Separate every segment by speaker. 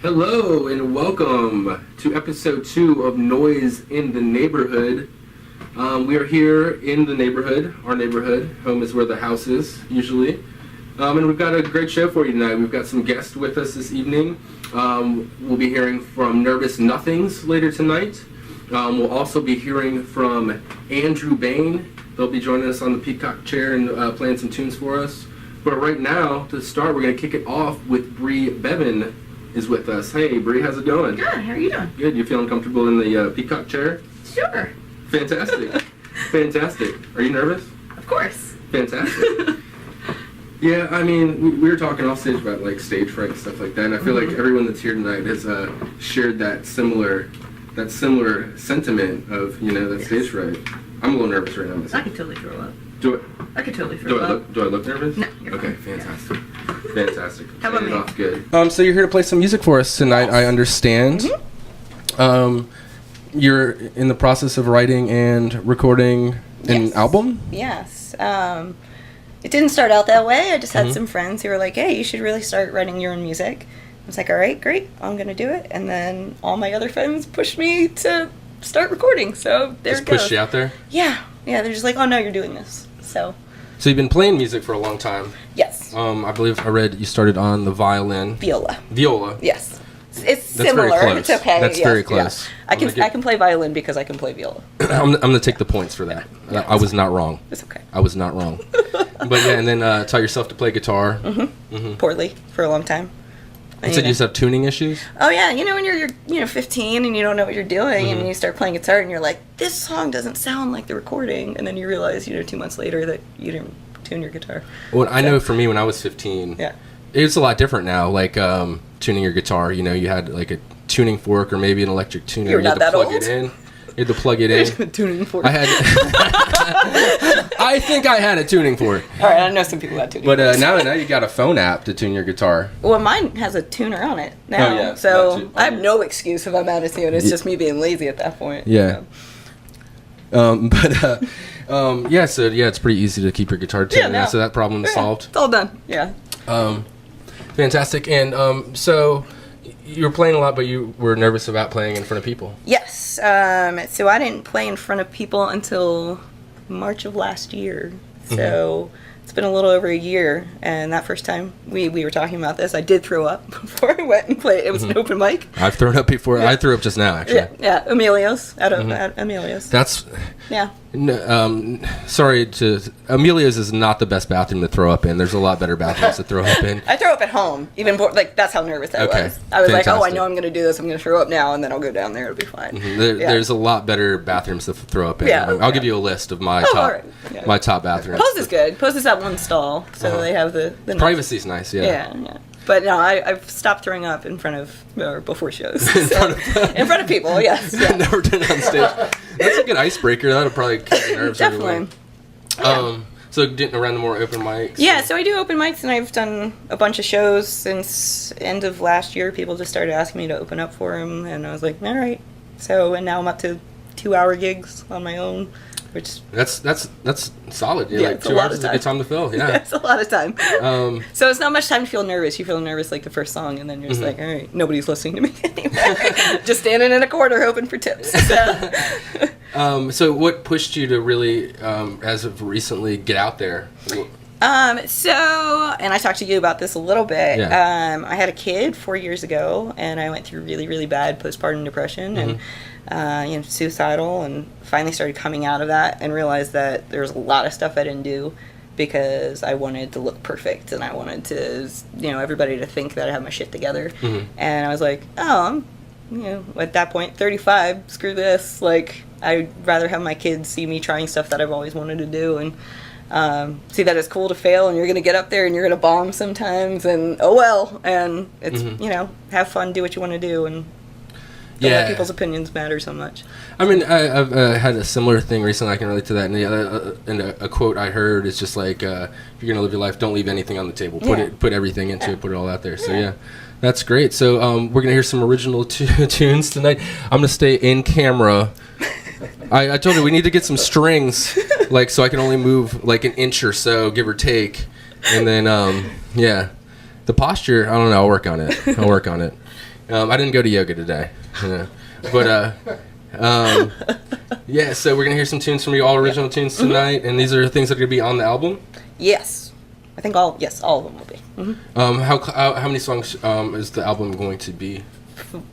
Speaker 1: Hello and welcome to episode 2 of Noise in the Neighborhood. We are here in the neighborhood, our neighborhood. Home is where the house is, usually. And we've got a great show for you tonight. We've got some guests with us this evening. We'll be hearing from Nervous Nothings later tonight. We'll also be hearing from Andrew Bayne. They'll be joining us on the peacock chair and playing some tunes for us. But right now, to start, we're going to kick it off with Bri Bevan is with us. Hey, Bri, how's it going?
Speaker 2: Good. How are you doing?
Speaker 1: Good. You feeling comfortable in the peacock chair?
Speaker 2: Sure.
Speaker 1: Fantastic. Fantastic. Are you nervous?
Speaker 2: Of course.
Speaker 1: Fantastic. Yeah, I mean, we were talking off stage about like stage fright and stuff like that, and I feel like everyone that's here tonight has shared that similar sentiment of, that stage fright. I'm a little nervous right now myself.
Speaker 2: I could totally throw up. I could totally throw up.
Speaker 1: Do I look nervous?
Speaker 2: No, you're
Speaker 1: okay,
Speaker 2: fine.
Speaker 1: fantastic.
Speaker 2: Yeah.
Speaker 1: Fantastic.
Speaker 2: How about me?
Speaker 1: Off good. So you're here to play some music for us tonight, I understand.
Speaker 3: Mm-hmm.
Speaker 1: You're in the process of writing and recording an album?
Speaker 3: Yes. It didn't start out that way. I just had some friends who were like, hey, you should really start writing your own music. I was like, all right, great, I'm going to do it. And then all my other friends pushed me to start recording. So there it goes.
Speaker 1: Just pushed you out there?
Speaker 3: Yeah. They're just like, oh, no, you're doing this. So
Speaker 1: you've been playing music for a long time.
Speaker 3: Yes.
Speaker 1: I believe I read you started on the violin.
Speaker 3: Viola.
Speaker 1: That's
Speaker 3: Yes. It's similar.
Speaker 1: Very close.
Speaker 3: It's okay.
Speaker 1: That's very close.
Speaker 3: Yeah. I can play violin because I can play viola.
Speaker 1: I'm going to take the points for that.
Speaker 3: Yeah,
Speaker 1: I was not wrong.
Speaker 3: It's okay.
Speaker 1: I was not wrong. But yeah, and then taught yourself to play guitar.
Speaker 3: Poorly for a long time.
Speaker 1: You said you just have tuning issues?
Speaker 3: Oh yeah, when you're 15 and you don't know what you're doing and you start playing guitar and you're like, this song doesn't sound like the recording, and then you realize 2 months later that you didn't tune your guitar.
Speaker 1: Well, I know for me when I was 15, it's a lot different now. Like tuning your guitar, you had like a tuning fork or maybe an electric tuner.
Speaker 3: You're not that old.
Speaker 1: You had to plug it in.
Speaker 3: Tuning fork.
Speaker 1: I think I had a tuning fork.
Speaker 3: All right, I know some people got tuning.
Speaker 1: But now you got a phone app to tune your guitar.
Speaker 3: Well, mine has a tuner on it now.
Speaker 1: Oh, yeah.
Speaker 3: So I have no excuse if I'm out of tune. It's just me being lazy at that point.
Speaker 1: Yeah. So. It's pretty easy to keep your guitar tuned. So that problem is solved.
Speaker 3: It's all done. Yeah.
Speaker 1: Fantastic. And so you were playing a lot, but you were nervous about playing in front of people.
Speaker 3: Yes. So I didn't play in front of people until March of last year. So it's been a little over a year, and that first time we were talking about this, I did throw up before I went and played. It was an open mic.
Speaker 1: I've thrown up before. Yeah. I threw up just now, actually.
Speaker 3: Yeah, Emilio's. At Emilio's.
Speaker 1: That's...
Speaker 3: Yeah.
Speaker 1: Amelia's is not the best bathroom to throw up in. There's a lot better bathrooms to throw up in.
Speaker 3: I throw up at home. That's how nervous I was. I was
Speaker 1: Fantastic.
Speaker 3: like, oh, I know I'm going to do this. I'm going to throw up now, and then I'll go down there. It'll be fine.
Speaker 1: There's a lot better bathrooms to throw up in.
Speaker 3: Yeah.
Speaker 1: I'll give you a list of my my top bathrooms.
Speaker 3: Post is good. Post is at one stall, so they have the
Speaker 1: privacy's nice. Yeah.
Speaker 3: But no, I've stopped throwing up in front of or before shows. In front of people, yes. Yeah.
Speaker 1: Never done it on stage. That's a good icebreaker. That'll probably keep your nerves
Speaker 3: definitely.
Speaker 1: So getting around the more open mics.
Speaker 3: Yeah, so I do open mics, and I've done a bunch of shows since end of last year. People just started asking me to open up for them, and I was like, all right. So and now I'm up to 2-hour gigs on my own. Which
Speaker 1: that's solid.
Speaker 3: Yeah,
Speaker 1: like 2 hours is a good time to fill. Yeah,
Speaker 3: it's a lot of time. So it's not much time to feel nervous. You feel nervous like the first song, and then you're just like, all right, nobody's listening to me anymore. Just standing in a corner hoping for tips.
Speaker 1: So what pushed you to really, as of recently, get out there?
Speaker 3: And I talked to you about this a little bit. Yeah. I had a kid 4 years ago, and I went through really, really bad postpartum depression and suicidal, and finally started coming out of that and realized that there was a lot of stuff I didn't do because I wanted to look perfect and I wanted to, everybody to think that I have my shit together. And I was like, oh, I'm, at that point, 35, screw this. Like, I'd rather have my kids see me trying stuff that I've always wanted to do and see that it's cool to fail, and you're going to get up there and you're going to bomb sometimes, and oh well, and it's, have fun, do what you want to do, and don't let people's opinions matter so much.
Speaker 1: I mean, I've had a similar thing recently. I can relate to that. And a quote I heard is just like, if you're going to live your life, don't leave anything on the table. Put everything into it, put it all out there. So, yeah. That's great. So we're going to hear some original tunes tonight. I'm going to stay in camera. I told you we need to get some strings, like, so I can only move like an inch or so, give or take. And then, the posture, I don't know. I'll work on it. I didn't go to yoga today, but yeah. So we're gonna hear some tunes from you, all original tunes tonight, and these are things that are gonna be on the album.
Speaker 3: Yes, I think all of them will be.
Speaker 1: How many songs is the album going to be?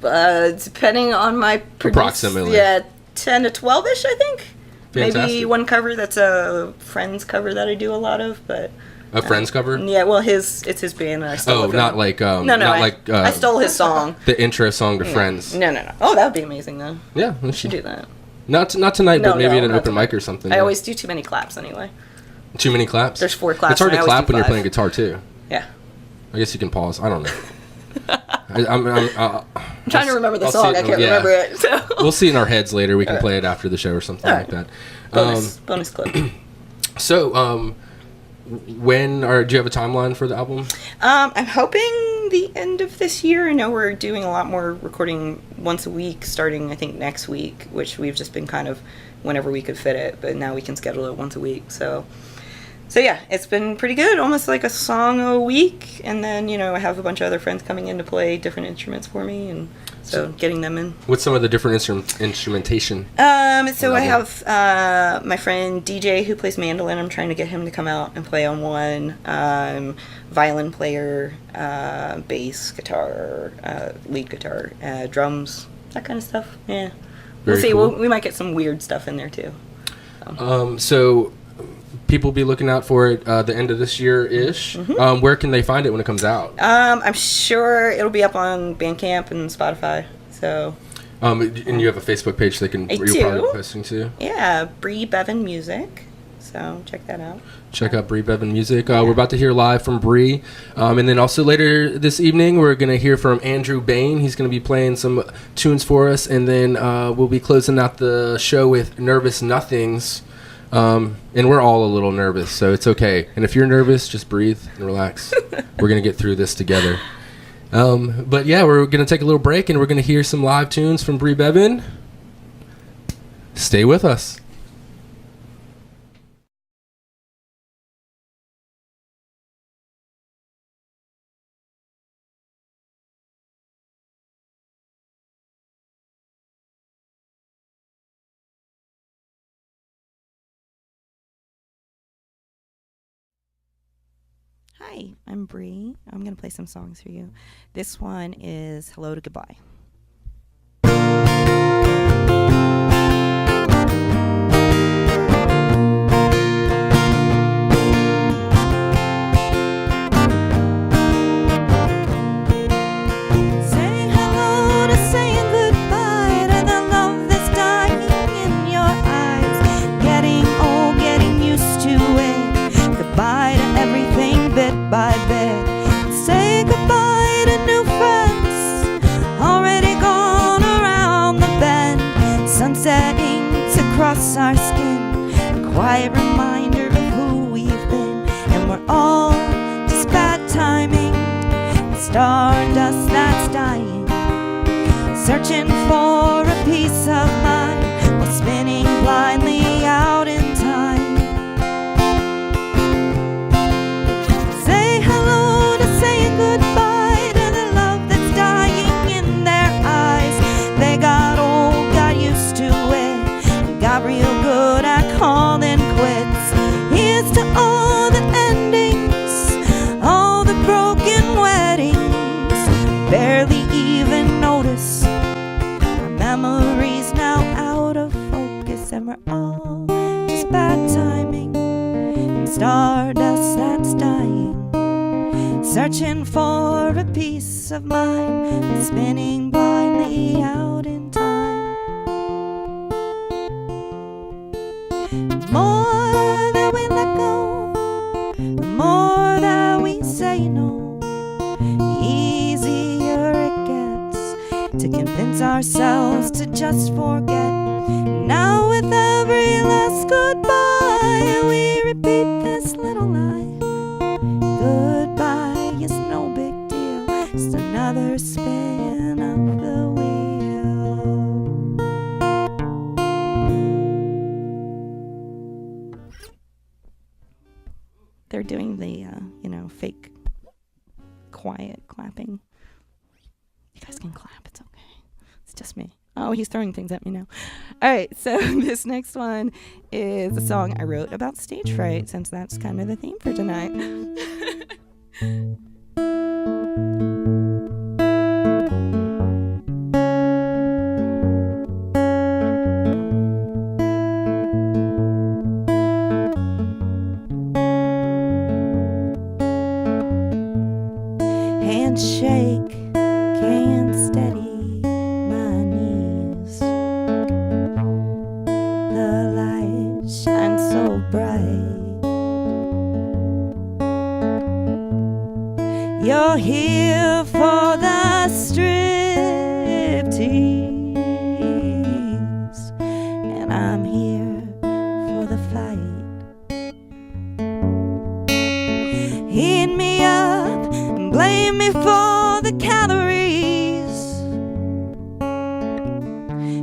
Speaker 3: Depending on my
Speaker 1: approximately.
Speaker 3: Yeah, 10 to 12ish, I think.
Speaker 1: Fantastic.
Speaker 3: Maybe one cover that's a Friends cover that I do a lot of, but.
Speaker 1: A Friends cover?
Speaker 3: Yeah, well, it's his band, and I stole it.
Speaker 1: Not like
Speaker 3: I stole his song.
Speaker 1: The intro song to Friends.
Speaker 3: No. Oh, that would be amazing, though.
Speaker 1: Yeah,
Speaker 3: we should do that.
Speaker 1: Not tonight, but maybe at an open mic or something.
Speaker 3: I always do too many claps anyway.
Speaker 1: Too many claps?
Speaker 3: There's 4 claps.
Speaker 1: It's hard to clap when you're playing guitar too.
Speaker 3: Yeah.
Speaker 1: I guess you can pause. I don't know.
Speaker 3: I'm trying to remember the song. I can't remember it. So.
Speaker 1: We'll see in our heads later. We can play it after the show or something like that.
Speaker 3: Bonus clip.
Speaker 1: So, do you have a timeline for the album?
Speaker 3: I'm hoping the end of this year. I know we're doing a lot more recording once a week, starting I think next week, which we've just been kind of whenever we could fit it, but now we can schedule it once a week. So yeah, it's been pretty good, almost like a song a week, and then I have a bunch of other friends coming in to play different instruments for me, and so getting them in. What's
Speaker 1: some of the different instrumentation?
Speaker 3: So I have my friend DJ who plays mandolin. I'm trying to get him to come out and play on one. Violin player, bass, guitar, lead guitar, drums, that kind of stuff. Yeah. We'll see.
Speaker 1: Cool.
Speaker 3: We might get some weird stuff in there too.
Speaker 1: So people be looking out for it the end of this year-ish. Mm-hmm. Where can they find it when it comes out?
Speaker 3: I'm sure it'll be up on Bandcamp and Spotify. So.
Speaker 1: And you have a Facebook page you're probably posting to?
Speaker 3: Yeah, Bri Bevan Music. So check that out.
Speaker 1: Check out Bri Bevan Music. We're about to hear live from Bri. And then also later this evening, we're going to hear from Andrew Bayne. He's going to be playing some tunes for us. And then we'll be closing out the show with Nervous Nothings. And we're all a little nervous, so it's okay. And if you're nervous, just breathe and relax. We're going to get through this together. But yeah, we're going to take a little break, and we're going to hear some live tunes from Bri Bevan. Stay with us.
Speaker 3: Hi, I'm Bri. I'm going to play some songs for you. This one is Hello to Goodbye. By bed, say goodbye to new friends already gone around the bend. Sunsetting to cross our skin, a quiet reminder of who we've been, and we're all just bad timing. Stardust that's dying, searching for a peace of mind while spinning blindly out in time. Goodbye to the love that's dying in their eyes. They got old, got used to it, and got real good at calling quits. Here's to all the endings, all the broken weddings, barely even notice. Our memories now out of focus, and we're all just bad timing. And stardust that's dying, searching for a peace of mind, spinning blindly out in time. The more that we let go, the more that we say no, the easier it gets to convince ourselves to just forget. Now with every last goodbye, we repeat this little lie. Goodbye is no big deal, just another spin of the wheel. They're doing the, fake quiet clapping. You guys can clap. It's okay. It's just me. Oh, he's throwing things at me now. All right, so this next one is a song I wrote about stage fright, since that's kind of the theme for tonight. Handshake can't steady my knees. The light shines so bright. You're here for the striptease, and I'm here for the fight. Heat me up and blame me for the calories.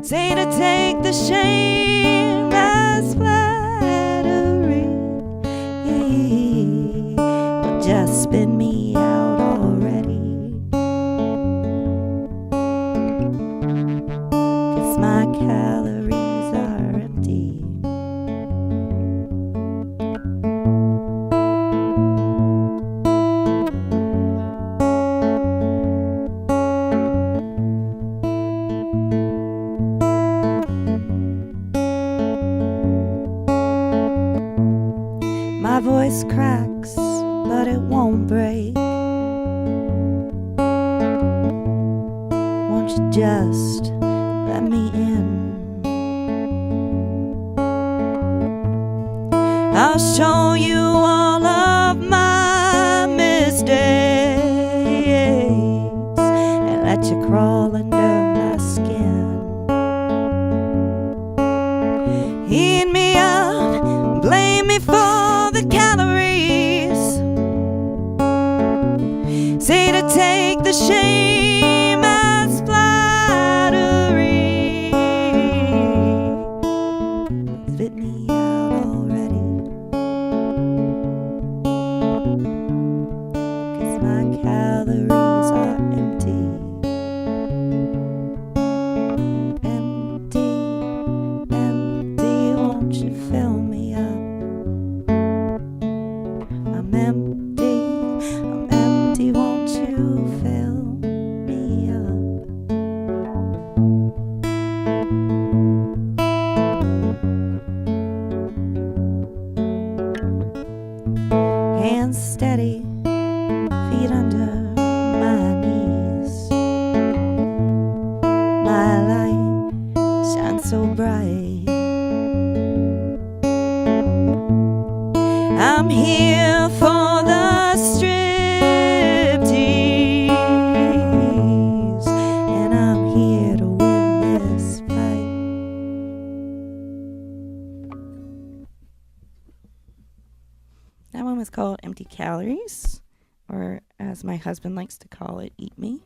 Speaker 3: Say to take the shame as flattery. Well, just spin me out already, 'cause my calories are empty. My voice cracks, but it won't break. Won't you just let me in? I'll show you all of my mistakes and let you crawl under my skin. Heat me up, blame me for the calories. Say to take the shame as flattery. Spit me out already, 'cause my calories are empty. Empty, empty, won't you fill me up? I'm empty, won't you fill me up? Hands steady, feet under my knees. My light shines so bright. I'm here for the striptease, and I'm here to win this fight. That one was called Empty Calories, or as my husband likes to call it, Eat Me.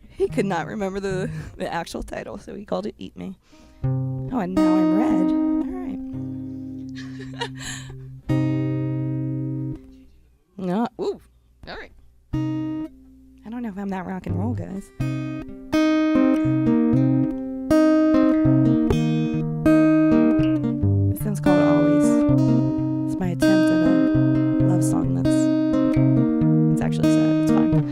Speaker 3: He could not remember the actual title, so he called it Eat Me. Oh, and now I'm red. No, ooh, all right. I don't know if I'm that rock and roll, guys. This one's called Always. It's my attempt at a love song it's actually sad. It's fine.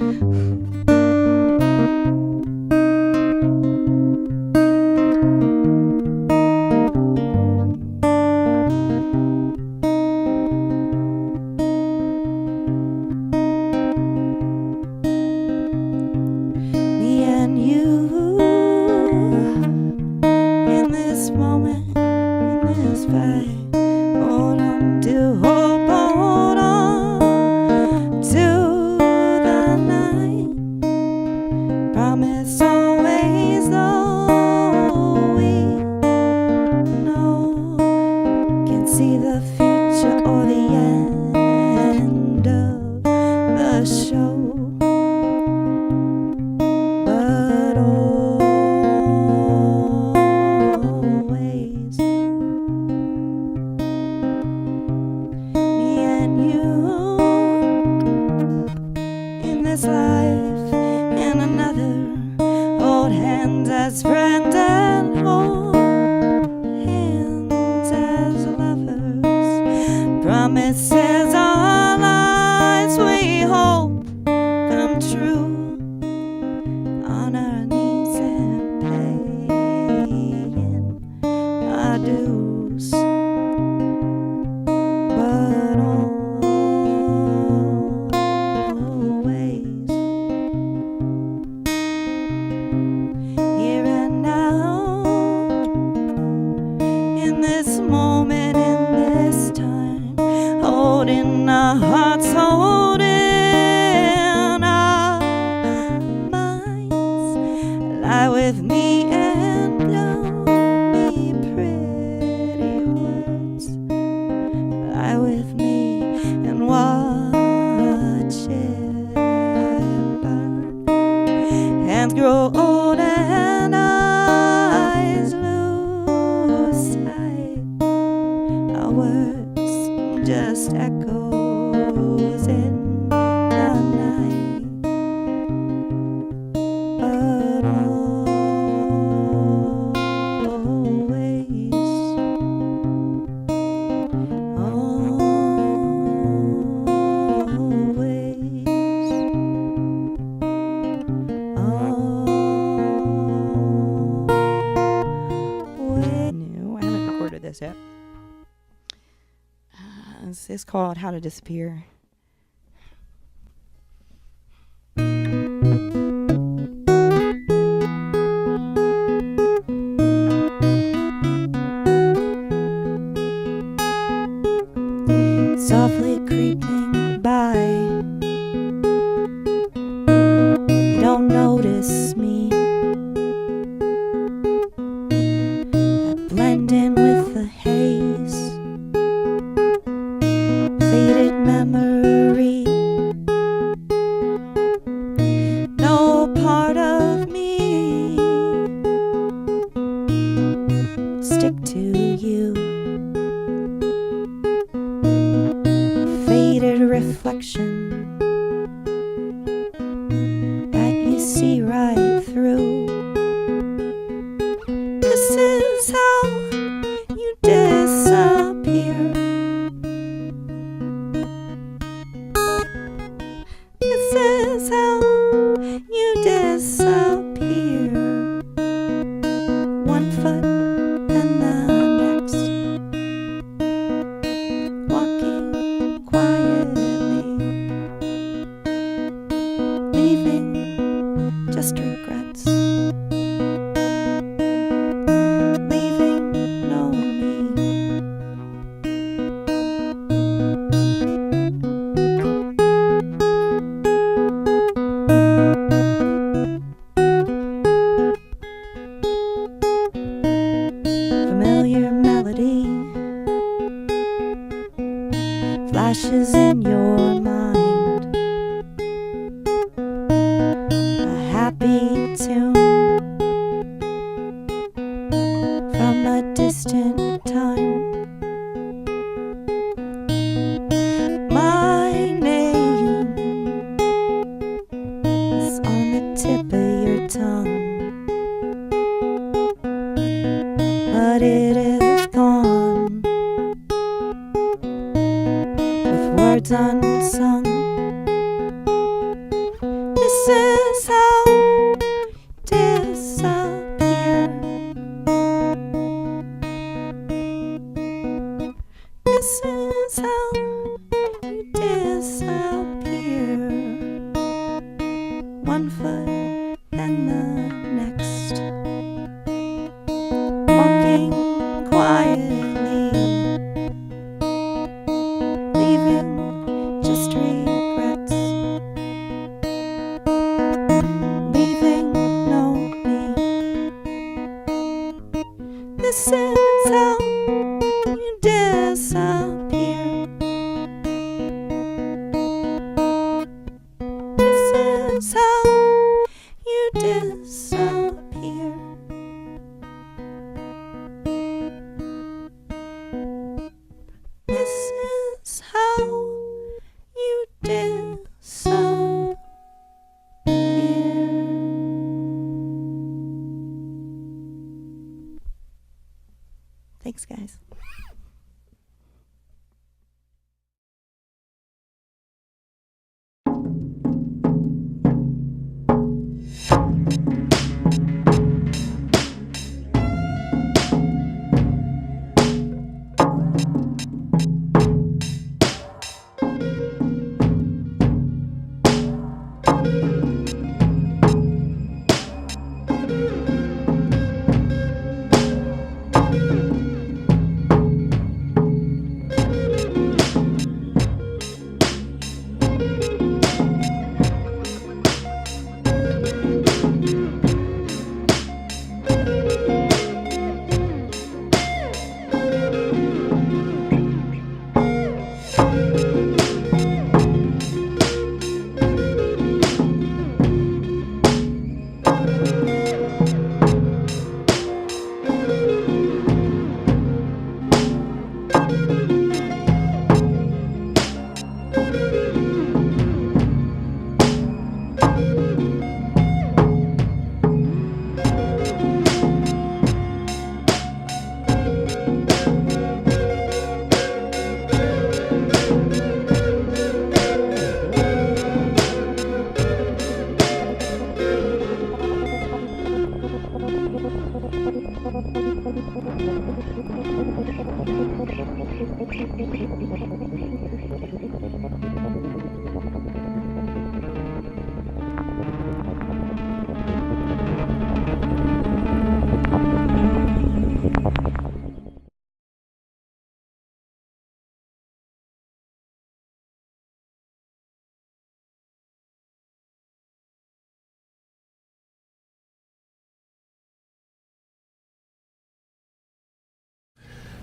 Speaker 3: this is our lives, we hope come true. On our knees and paying our dues, but always here and now, in this moment, in this time, holding our hearts, holding our minds. Lie with me and blow me pretty words. Lie with me and watch it burn. Hands grow old and eyes lose sight. Our words just echoes in the night, but always, No, I haven't recorded this yet. This is called How to Disappear. Softly creeping by, you don't notice me. I blend in with the haze, faded memory. No part of me stick to you. Faded reflection that you see right through. This is how you disappear. This is how you disappear. One foot and the next, walking quietly, leaving just regrets, leaving no me. Familiar melody flashes in your mind, a happy tune from a distant time. My name is on the tip of your tongue, but it is gone with words unsung. This is how disappear. This is how you disappear. One foot then the next, walking quietly, leaving just regrets, leaving no me. This is how you disappear.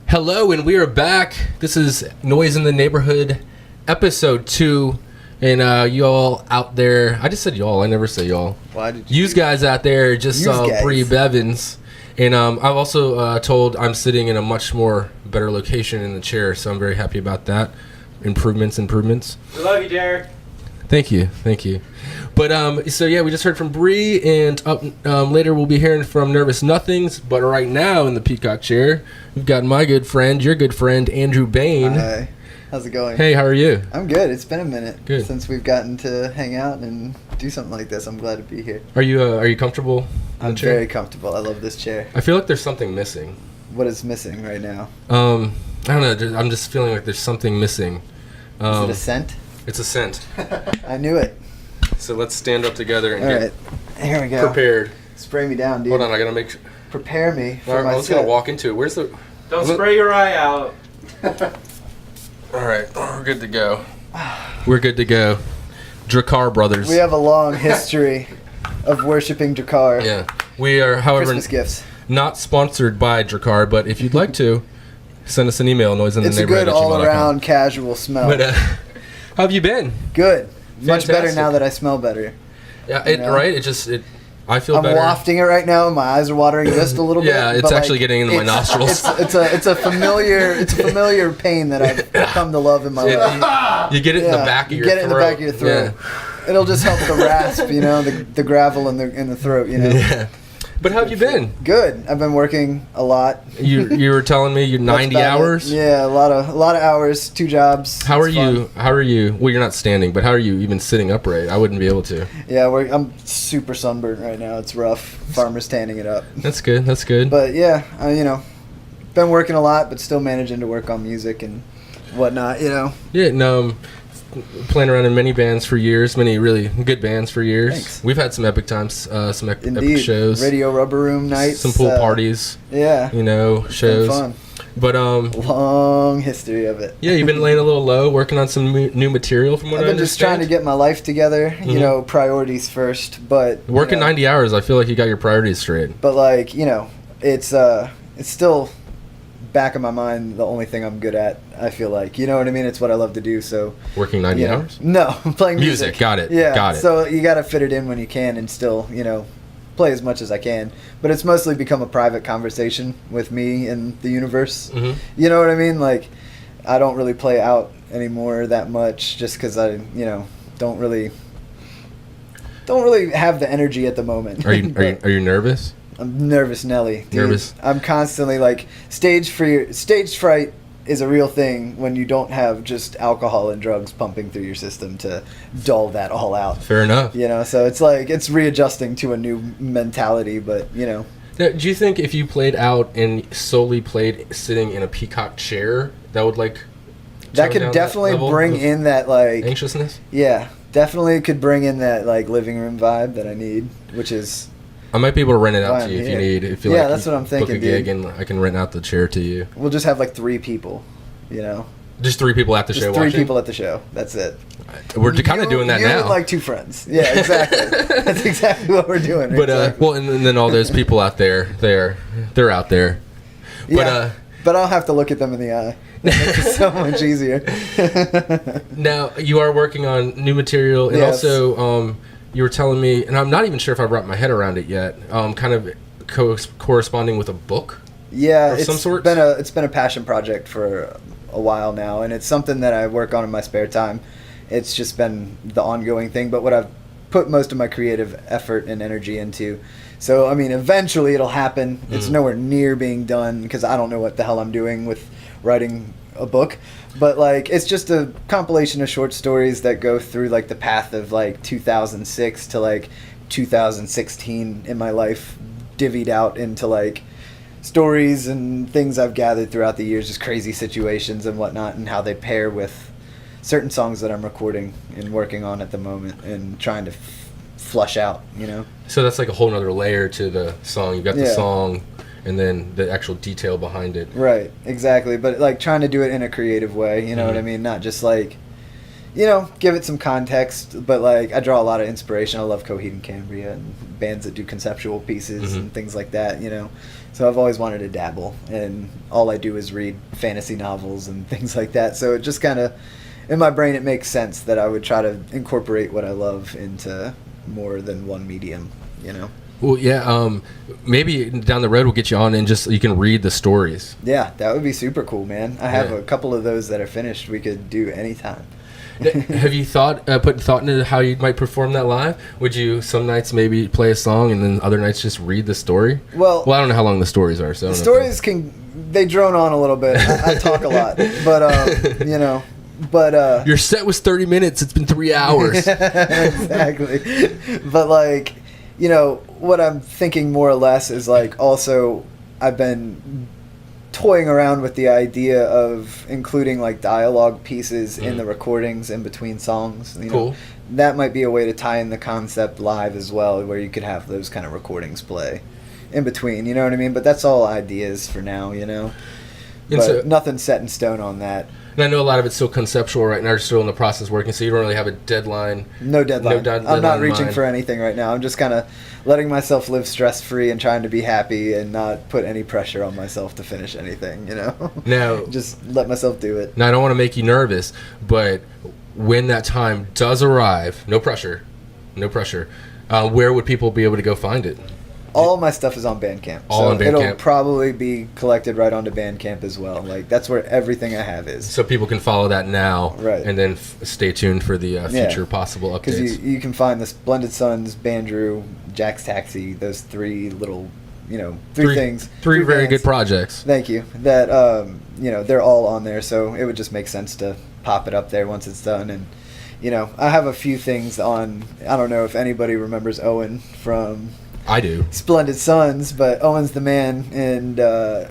Speaker 1: Hello, and we are back. This is Noise in the Neighborhood, episode 2. And you all out there, I just said y'all, I never say y'all.
Speaker 4: Why did you?
Speaker 1: Yous guys out there just saw Bri Bevan's. And I've also told I'm sitting in a much more better location in the chair, so I'm very happy about that. Improvements.
Speaker 5: We love you, Derrick.
Speaker 1: Thank you. But so yeah, we just heard from Bri, and up later we'll be hearing from Nervous Nothings. But right now in the peacock chair, we've got my good friend, your good friend, Andrew Bayne.
Speaker 4: Hi. How's it going?
Speaker 1: Hey, how are you?
Speaker 4: I'm good. It's been a minute
Speaker 1: Good.
Speaker 4: since we've gotten to hang out and do something like this. I'm glad to be here.
Speaker 1: Are you comfortable in
Speaker 4: I'm
Speaker 1: the chair?
Speaker 4: very comfortable. I love this chair.
Speaker 1: I feel like there's something missing.
Speaker 4: What is missing right now?
Speaker 1: I don't know. I'm just feeling like there's something missing.
Speaker 4: Is it a scent?
Speaker 1: It's a scent.
Speaker 4: I knew it.
Speaker 1: So let's stand up together and
Speaker 4: All
Speaker 1: get
Speaker 4: right. Here we go.
Speaker 1: prepared.
Speaker 4: Spray me down, dude.
Speaker 1: Hold on, I gotta make.
Speaker 4: Prepare me for my
Speaker 1: I'm just gonna
Speaker 4: set.
Speaker 1: walk into it. Where's the?
Speaker 5: Don't spray your eye out.
Speaker 1: All right, we're good to go. We're good to go. Drakkar Brothers.
Speaker 4: We have a long history of worshiping Drakkar.
Speaker 1: Yeah, we are, however,
Speaker 4: Christmas gifts.
Speaker 1: not sponsored by Drakkar, but if you'd like to, send us an email,
Speaker 4: It's a
Speaker 1: noiseintheneighborhood@gmail.com.
Speaker 4: good all-around casual smell.
Speaker 1: But how have you been?
Speaker 4: Good. Much better
Speaker 1: Fantastic.
Speaker 4: now that I smell better.
Speaker 1: Yeah,
Speaker 4: You know?
Speaker 1: right. I feel
Speaker 4: I'm
Speaker 1: better.
Speaker 4: wafting it right now. My eyes are watering just a little bit.
Speaker 1: Yeah, it's
Speaker 4: but,
Speaker 1: actually getting into my nostrils.
Speaker 4: It's a familiar pain that I've come to love in my life.
Speaker 1: You get it in the back of your throat.
Speaker 4: You get it in the back of your throat.
Speaker 1: Yeah.
Speaker 4: It'll just help the rasp, the gravel in the throat,
Speaker 1: Yeah. But how have you been?
Speaker 4: Good. I've been working a lot.
Speaker 1: You were telling me you're 90
Speaker 4: That's about it.
Speaker 1: hours?
Speaker 4: Yeah, a lot of hours, 2 jobs.
Speaker 1: How are
Speaker 4: It's fun.
Speaker 1: you? How are you? Well, you're not standing, but how are you even sitting upright? I wouldn't be able to.
Speaker 4: Yeah, I'm super sunburned right now. It's rough. Farmers tanning it up.
Speaker 1: That's good. That's good.
Speaker 4: But yeah, been working a lot, but still managing to work on music and whatnot.
Speaker 1: Yeah, no, playing around in many bands for years, many really good bands for years.
Speaker 4: Thanks.
Speaker 1: We've had some epic times, some epic
Speaker 4: Indeed.
Speaker 1: shows,
Speaker 4: Radio Rubber Room nights.
Speaker 1: some pool parties,
Speaker 4: Yeah. It's
Speaker 1: shows.
Speaker 4: been fun.
Speaker 1: But
Speaker 4: Long history of it.
Speaker 1: yeah, you've been laying a little low, working on some new material from what
Speaker 4: I've
Speaker 1: I
Speaker 4: been just trying to get my life together.
Speaker 1: Mhm.
Speaker 4: Priorities first, but
Speaker 1: Working 90 hours, I feel like you got your priorities straight.
Speaker 4: But it's still back of my mind the only thing I'm good at. I feel like, you know what I mean. It's what I love to do. So
Speaker 1: Working 90 hours?
Speaker 4: No, playing music.
Speaker 1: Got it.
Speaker 4: Yeah,
Speaker 1: Got it.
Speaker 4: So you got to fit it in when you can, and still play as much as I can. But it's mostly become a private conversation with me and the universe.
Speaker 1: Mhm.
Speaker 4: You know what I mean? Like, I don't really play out anymore that much, just because I don't really have the energy at the moment.
Speaker 1: Are you nervous?
Speaker 4: I'm nervous, Nelly. Dude.
Speaker 1: Nervous?
Speaker 4: I'm constantly like stage fright is a real thing when you don't have just alcohol and drugs pumping through your system to dull that all out.
Speaker 1: Fair enough.
Speaker 4: So it's like it's readjusting to a new mentality, but
Speaker 1: Now, do you think if you played out and solely played sitting in a peacock chair, that would
Speaker 4: that
Speaker 1: tone
Speaker 4: could
Speaker 1: down
Speaker 4: definitely
Speaker 1: level
Speaker 4: bring
Speaker 1: of
Speaker 4: in that like
Speaker 1: anxiousness?
Speaker 4: Yeah, definitely could bring in that like living room vibe that I need, which is
Speaker 1: I might be able to rent it out
Speaker 4: Why
Speaker 1: to
Speaker 4: I'm
Speaker 1: you if you
Speaker 4: here.
Speaker 1: need. If you
Speaker 4: Yeah,
Speaker 1: like,
Speaker 4: that's
Speaker 1: you
Speaker 4: what I'm thinking,
Speaker 1: book a gig
Speaker 4: dude.
Speaker 1: and I can rent out the chair to you.
Speaker 4: we'll just have like 3 people,
Speaker 1: Just 3 people at the
Speaker 4: just
Speaker 1: show
Speaker 4: 3
Speaker 1: watching.
Speaker 4: people at the show. That's it.
Speaker 1: We're kind of doing that
Speaker 4: you
Speaker 1: now.
Speaker 4: and like 2 friends. Yeah, exactly. That's exactly what we're doing.
Speaker 1: But
Speaker 4: exactly.
Speaker 1: well, and then all those people out there, they're out there.
Speaker 4: Yeah, but I'll have to look at them in the eye. That makes it so much easier.
Speaker 1: Now you are working on new material, and
Speaker 4: Yes.
Speaker 1: also you were telling me, and I'm not even sure if I wrapped my head around it yet. Kind of corresponding with a book.
Speaker 4: Yeah,
Speaker 1: Of
Speaker 4: it's
Speaker 1: some sort?
Speaker 4: been a passion project for a while now, and it's something that I work on in my spare time. It's just been the ongoing thing, but what I've put most of my creative effort and energy into. So, I mean, eventually it'll happen. Mm-hmm. It's nowhere near being done because I don't know what the hell I'm doing with writing a book. But, like, it's just a compilation of short stories that go through, like, the path of, like, 2006 to, like, 2016 in my life, divvied out into, like, stories and things I've gathered throughout the years, just crazy situations and whatnot, and how they pair with certain songs that I'm recording and working on at the moment and trying to flush out, you know?
Speaker 1: So that's like a whole other layer to the song. You've got the song and then the actual detail behind it.
Speaker 4: Right, exactly. But like trying to do it in a creative way, you know what I mean? Not just like, you know, give it some context, but like I draw a lot of inspiration. I love Coheed and Cambria and bands that do conceptual pieces and things like that, you know? So I've always wanted to dabble, and all I do is read fantasy novels and things like that. So it just kind of, in my brain, it makes sense that I would try to incorporate what I love into more than one medium, you know?
Speaker 1: Well, yeah, maybe down the road we'll get you on and just you can read the stories.
Speaker 4: Yeah, that would be super cool, man. I have a couple of those that are finished we could do anytime.
Speaker 1: Have you put thought into how you might perform that live? Would you some nights maybe play a song and then other nights just read the story? Well, I don't know how long the stories are. So
Speaker 4: the stories they drone on a little bit. I talk a lot, but you know. But
Speaker 1: your set was 30 minutes. It's been 3 hours.
Speaker 4: Exactly. But like, you know, what I'm thinking more or less is like also I've been toying around with the idea of including like dialogue pieces in the recordings in between songs. You know, that might be a way to tie in the concept live as well, where you could have those kind of recordings play in between. You know what I mean? But that's all ideas for now. You know, but nothing's set in stone on that.
Speaker 1: And I know a lot of it's still conceptual right now. You're still in the process of working, so you don't really have a deadline.
Speaker 4: No deadline. I'm not reaching for anything right now. I'm just kind of letting myself live stress-free and trying to be happy and not put any pressure on myself to finish anything, you know?
Speaker 1: Now,
Speaker 4: just let myself do it.
Speaker 1: Now, I don't want to make you nervous, but when that time does arrive, no pressure, where would people be able to go find it?
Speaker 4: All of my stuff is on Bandcamp.
Speaker 1: On Bandcamp.
Speaker 4: It'll probably be collected right onto Bandcamp as well. Like, that's where everything I have is.
Speaker 1: So people can follow that now.
Speaker 4: Right.
Speaker 1: And then stay tuned for the future possible updates.
Speaker 4: Because you can find the Splendid Sons, Bandrew, Jack's Taxi, those three little, you know, three things.
Speaker 1: Three very good projects.
Speaker 4: Thank you. That, you know, they're all on there. So it would just make sense to pop it up there once it's done. And, you know, I have a few things on, I don't know if anybody remembers Owen from...
Speaker 1: I do.
Speaker 4: Splendid Sons, but Owen's the man, and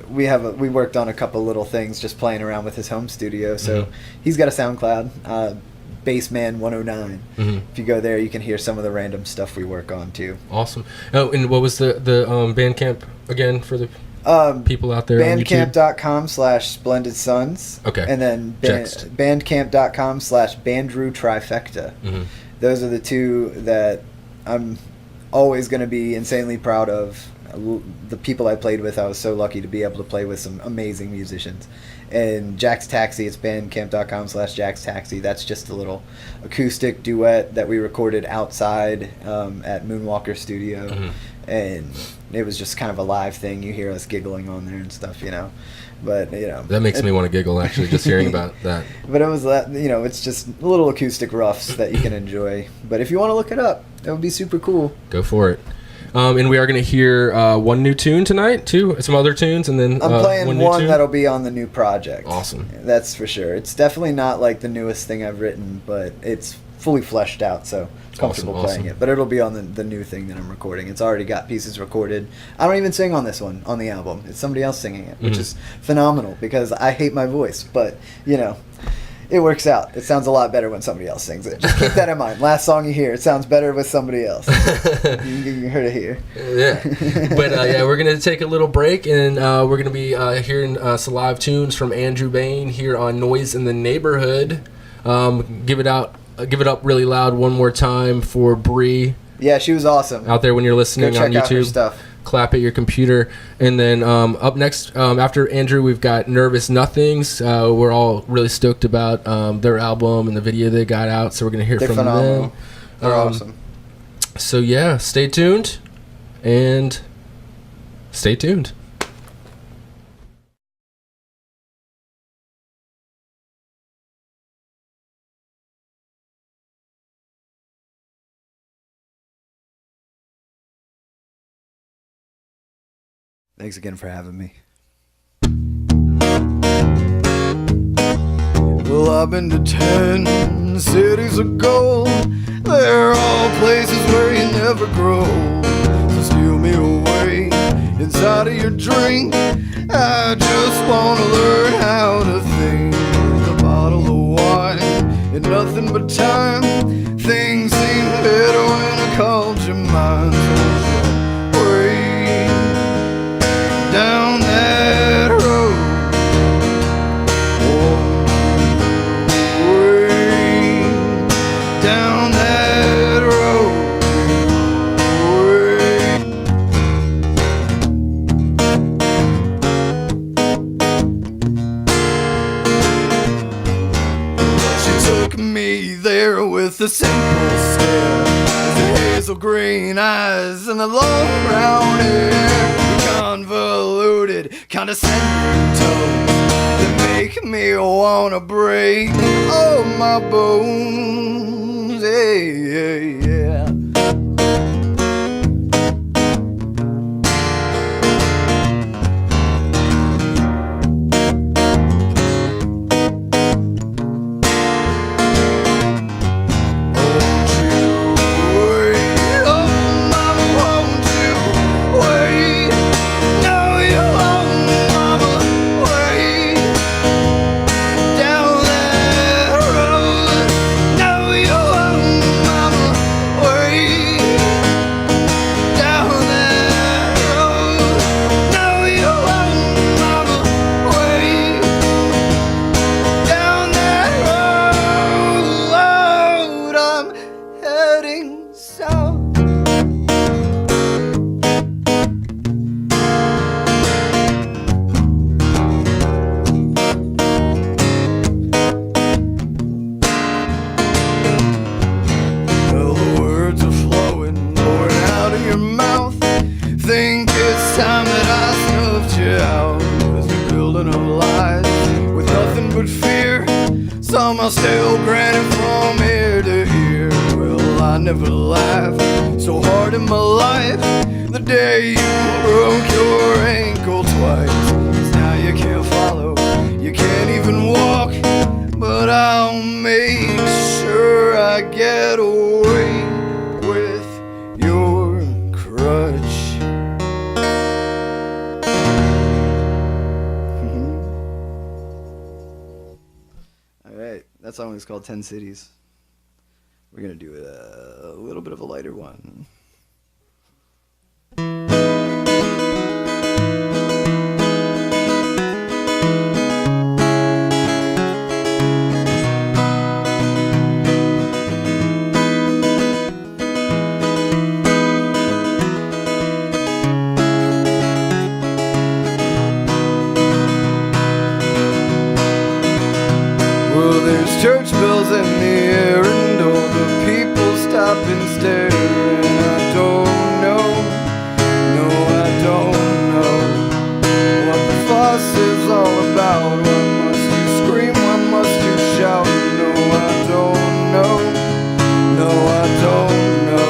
Speaker 4: we worked on a couple little things just playing around with his home studio. So he's got a SoundCloud, Bassman 109. If you go there, you can hear some of the random stuff we work on too.
Speaker 1: Awesome. Oh, and what was the Bandcamp again for the people out there?
Speaker 4: Bandcamp.com/Splendid Sons.
Speaker 1: Okay.
Speaker 4: And then Bandcamp.com/Bandrew Trifecta. Those are the two that I'm always going to be insanely proud of. The people I played with, I was so lucky to be able to play with some amazing musicians. And Jack's Taxi, it's bandcamp.com/Jack's Taxi. That's just a little acoustic duet that we recorded outside at Moonwalker Studio. And it was just kind of a live thing. You hear us giggling on there and stuff, you know. But, you know.
Speaker 1: That makes me want to giggle, actually, just hearing about that.
Speaker 4: But it was, you know, it's just little acoustic roughs that you can enjoy. But if you want to look it up, that would be super cool.
Speaker 1: Go for it. And we are going to hear one new tune tonight, too. Some other tunes, and then
Speaker 4: I'm playing one that'll be on the new project.
Speaker 1: Awesome.
Speaker 4: That's for sure. It's definitely not like the newest thing I've written, but it's fully fleshed out, so comfortable playing it. But it'll be on the new thing that I'm recording. It's already got pieces recorded. I don't even sing on this one, on the album. It's somebody else singing it, which is phenomenal because I hate my voice. But, you know, it works out. It sounds a lot better when somebody else sings it. Just keep that in mind. Last song you hear, it sounds better with somebody else. You heard it here.
Speaker 1: Yeah. But, yeah, we're going to take a little break, and we're going to be hearing some live tunes from Andrew Bayne here on Noise in the Neighborhood. Give it up really loud one more time for Bri.
Speaker 4: Yeah, she was awesome.
Speaker 1: Out there when you're listening on YouTube.
Speaker 4: Out her stuff.
Speaker 1: Clap at your computer. And then up next, after Andrew, we've got Nervous Nothings. We're all really stoked about their album and the video they got out, so we're going to hear from
Speaker 4: phenomenal.
Speaker 1: them.
Speaker 4: They're awesome.
Speaker 1: So, yeah, stay tuned. And stay tuned.
Speaker 4: Thanks again for having me. Well, I've been to 10 cities of gold. They're all places where you never grow. So steal me away inside of your drink. I just wanna learn how to think. A bottle of wine and nothing but time. Things seem better when I called you mine. Way down that road. Way down that road. She took me there with a simple stare, the hazel green eyes and the long brown hair, convoluted, condescending tones that make me wanna break all my bones. Yeah. Still grinning from ear to ear. Well, I never laughed so hard in my life. The day you broke your ankle twice. 'Cause now you can't follow, you can't even walk. But I'll make sure I get away with your crutch. Alright, that song is called 10 Cities. We're gonna do a little bit of a lighter one. Church bells in the air and all the people stop and stare. And I don't know, no I don't know what the fuss is all about. Why must you scream, why must you shout? No I don't know, no I don't know.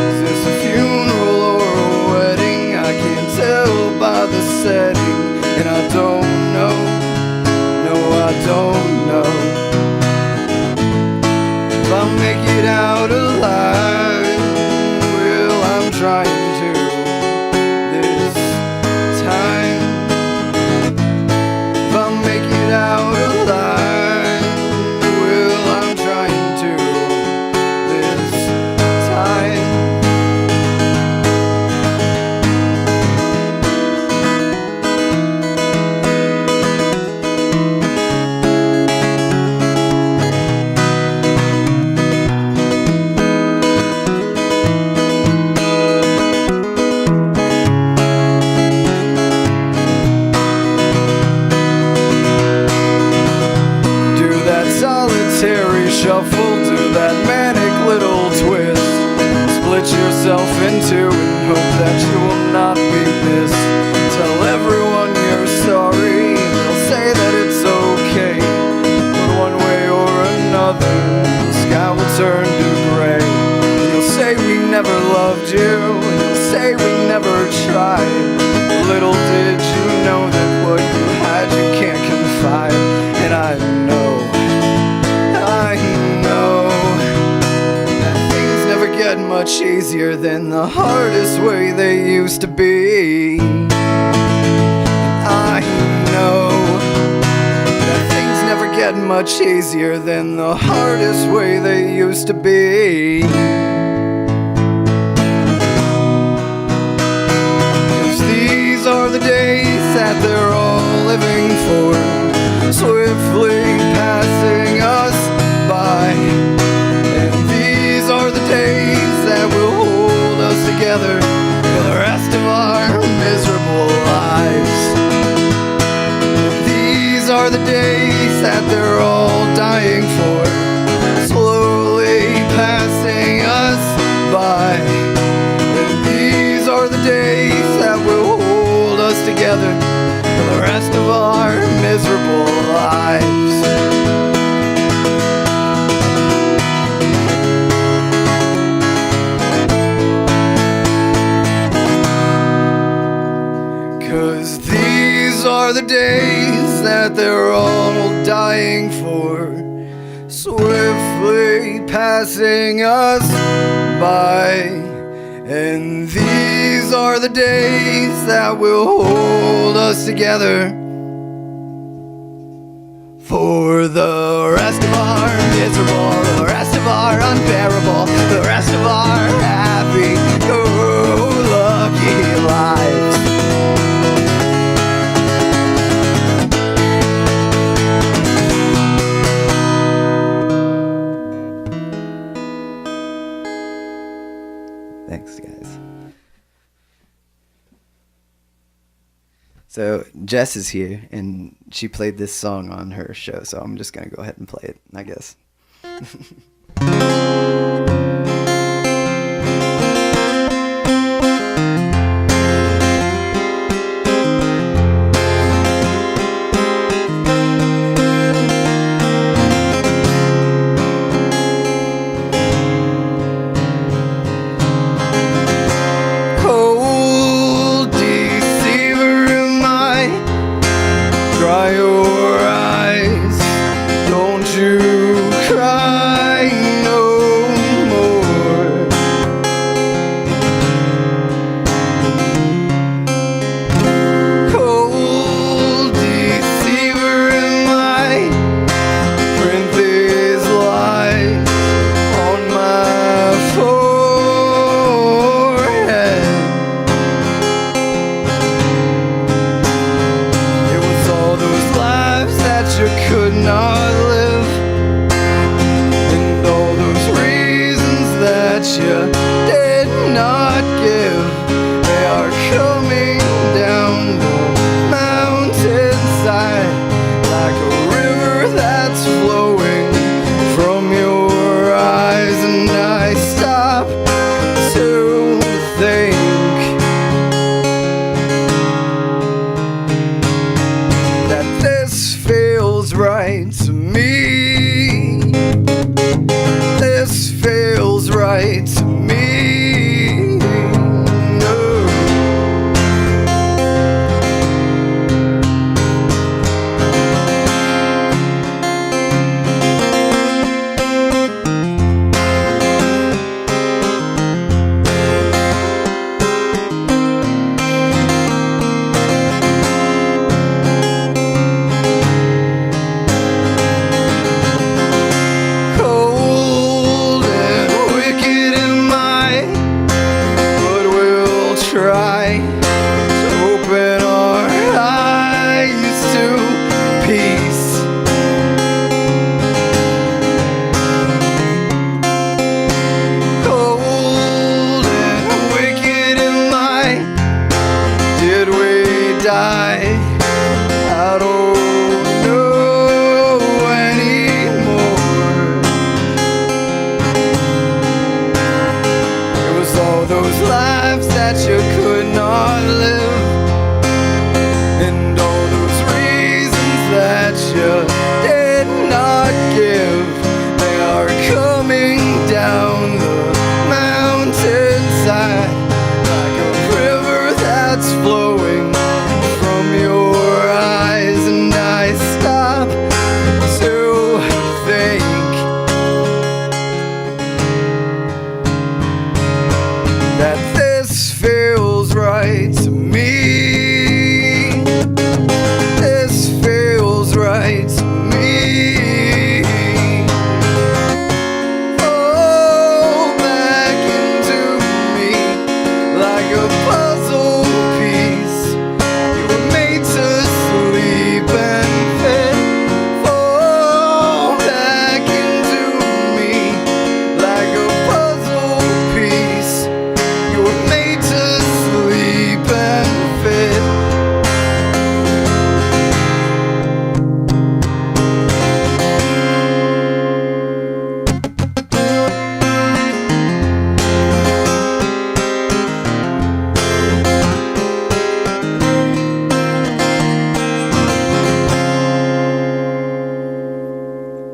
Speaker 4: Is this a funeral or a wedding? I can't tell by the setting. And I don't know, no I don't know. I'll make it out alive. Well, I'm trying to this time. If I'll make it out alive, well, I'm trying to this time. Shuffle to that manic little twist. Split yourself into and hope that you will not be missed. Tell everyone you're sorry, they'll say that it's okay. But one way or another, the sky will turn to gray. And you'll say we never loved you, and you'll say we never tried. much easier than the hardest way they used to be. And I know that things never get much easier than the hardest way they used to be. 'Cause these are the days that they're all living for, swiftly passing us by. And these are the days that will hold us together for the rest of our miserable lives. And these are the days that they're all dying for, slowly passing us by. And these are the days that will hold us together for the rest of our miserable lives. 'Cause these are the days that they're all dying for, swiftly passing us by. And these are the days that will hold us together for the rest of our miserable, the rest of our unbearable, the rest of our happy-go-lucky lives. Thanks, guys. So Jess is here, and she played this song on her show, so I'm just gonna go ahead and play it, I guess. Cold deceiver, am I? Dry your eyes, don't you cry no more. Cold deceiver, am I? Print these lies on my forehead. It was all those lives that you could not live, and all those reasons that you did not give. They are coming down the mountainside like a river that's flowing from your eyes. And I stop to think that this feels right to me. This feels right to me. No.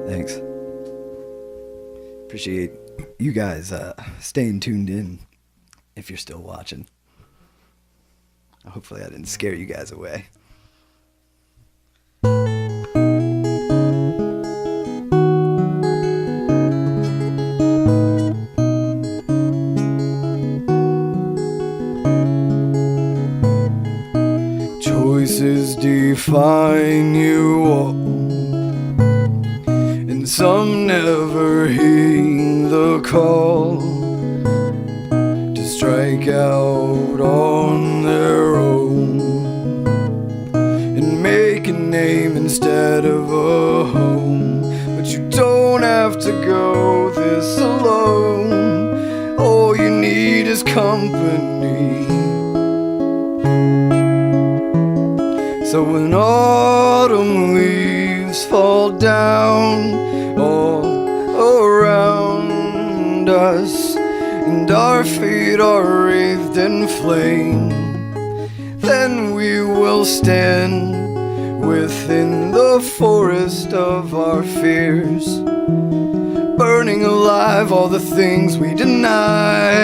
Speaker 4: Thanks. Appreciate you guys staying tuned in if you're still watching. Hopefully I didn't scare you guys away. Choices define you all, and some never heed the call to strike out on their own and make a name instead of a home. But you don't have to go this alone. All you need is company. So when autumn leaves fall down all around us, and our feet are wreathed in flame, then we will stand within the forest of our fears, burning alive all the things we deny.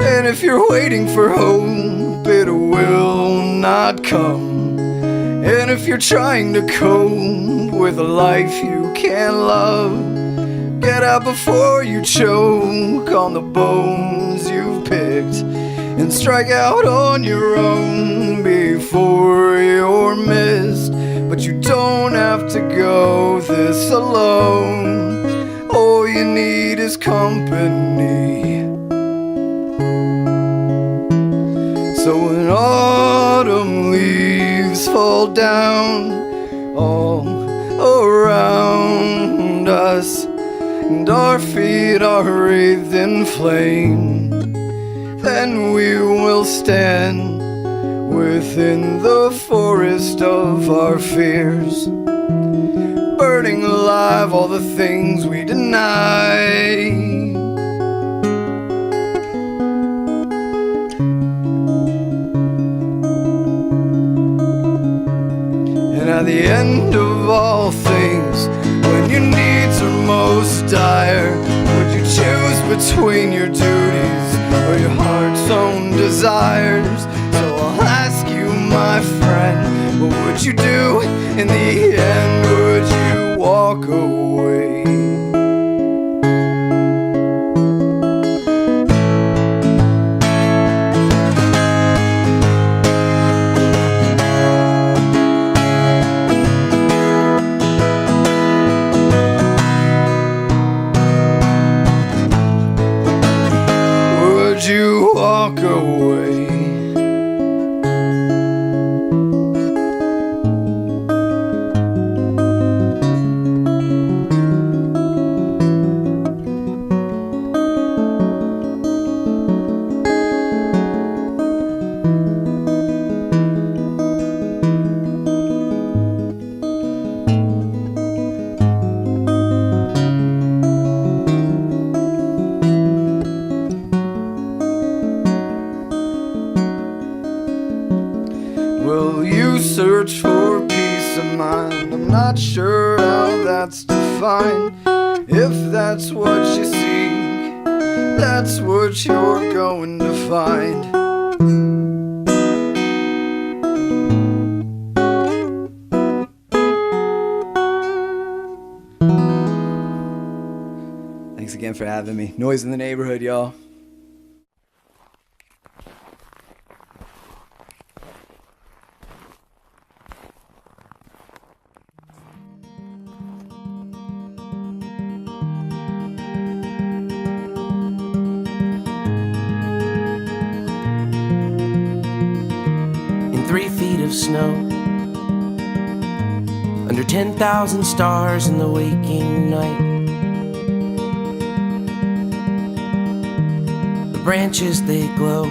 Speaker 4: And if you're waiting for hope, it will not come. And if you're trying to cope with a life you can't love, get out before you choke on the bones you've picked, and strike out on your own before you're missed. But you don't have to go this alone. All you need is company. So when autumn leaves fall down all around us, and our feet are wreathed in flame, then we will stand within the forest of our fears, burning alive all the things we deny. And at the end of all things, when your needs are most dire, would you choose between your duties or your heart's own desires? So I'll ask you, my friend, what would you do in the end? Would you walk away? Would you walk away? Will you search for peace of mind? I'm not sure how that's defined. If that's what you seek, that's what you're going to find. Thanks again for having me. Noise in the neighborhood, y'all.
Speaker 6: In 3 feet of snow, under 10,000 stars in the waking night, the branches they glow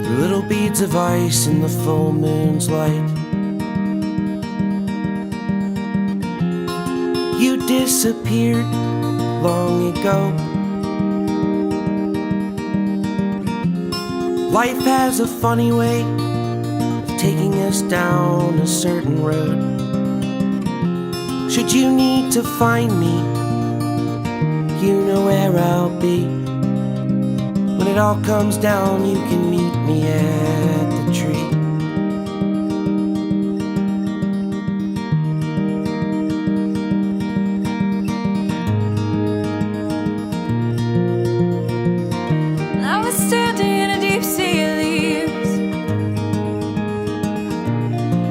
Speaker 6: through little beads of ice in the full moon's light. You disappeared long ago, Life has a funny way of taking us down a certain road. Should you need to find me, you know where I'll be. When it all comes down, you can meet me at the tree.
Speaker 7: I was standing in a deep sea of leaves.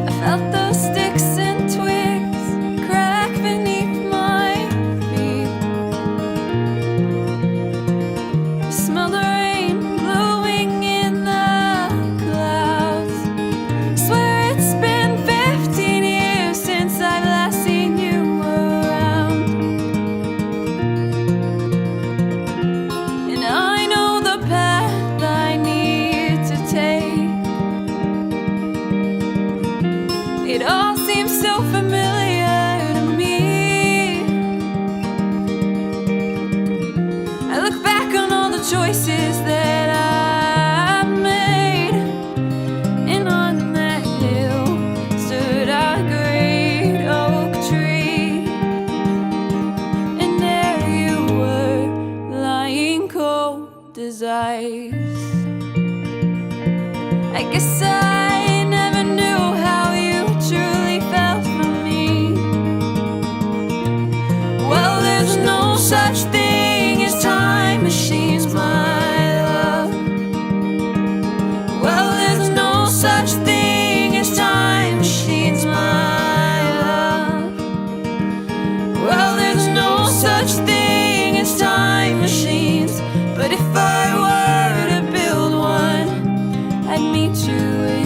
Speaker 7: I felt those sticks and twigs crack beneath my feet. Smell the rain blowing in the clouds. Swear it's been 15 years since I've last seen you around. And I know the path I need to take. It all seems so familiar to me. I look back on all the choices that I've made, and on that hill stood a great oak tree, and there you were, lying cold as ice. I guess I never knew how you truly felt for me. Well, there's no such thing as time machines, my love. Well, there's no such thing as time machines, my love. Well, there's no such thing as time machines. But if I were to build one, I'd meet you in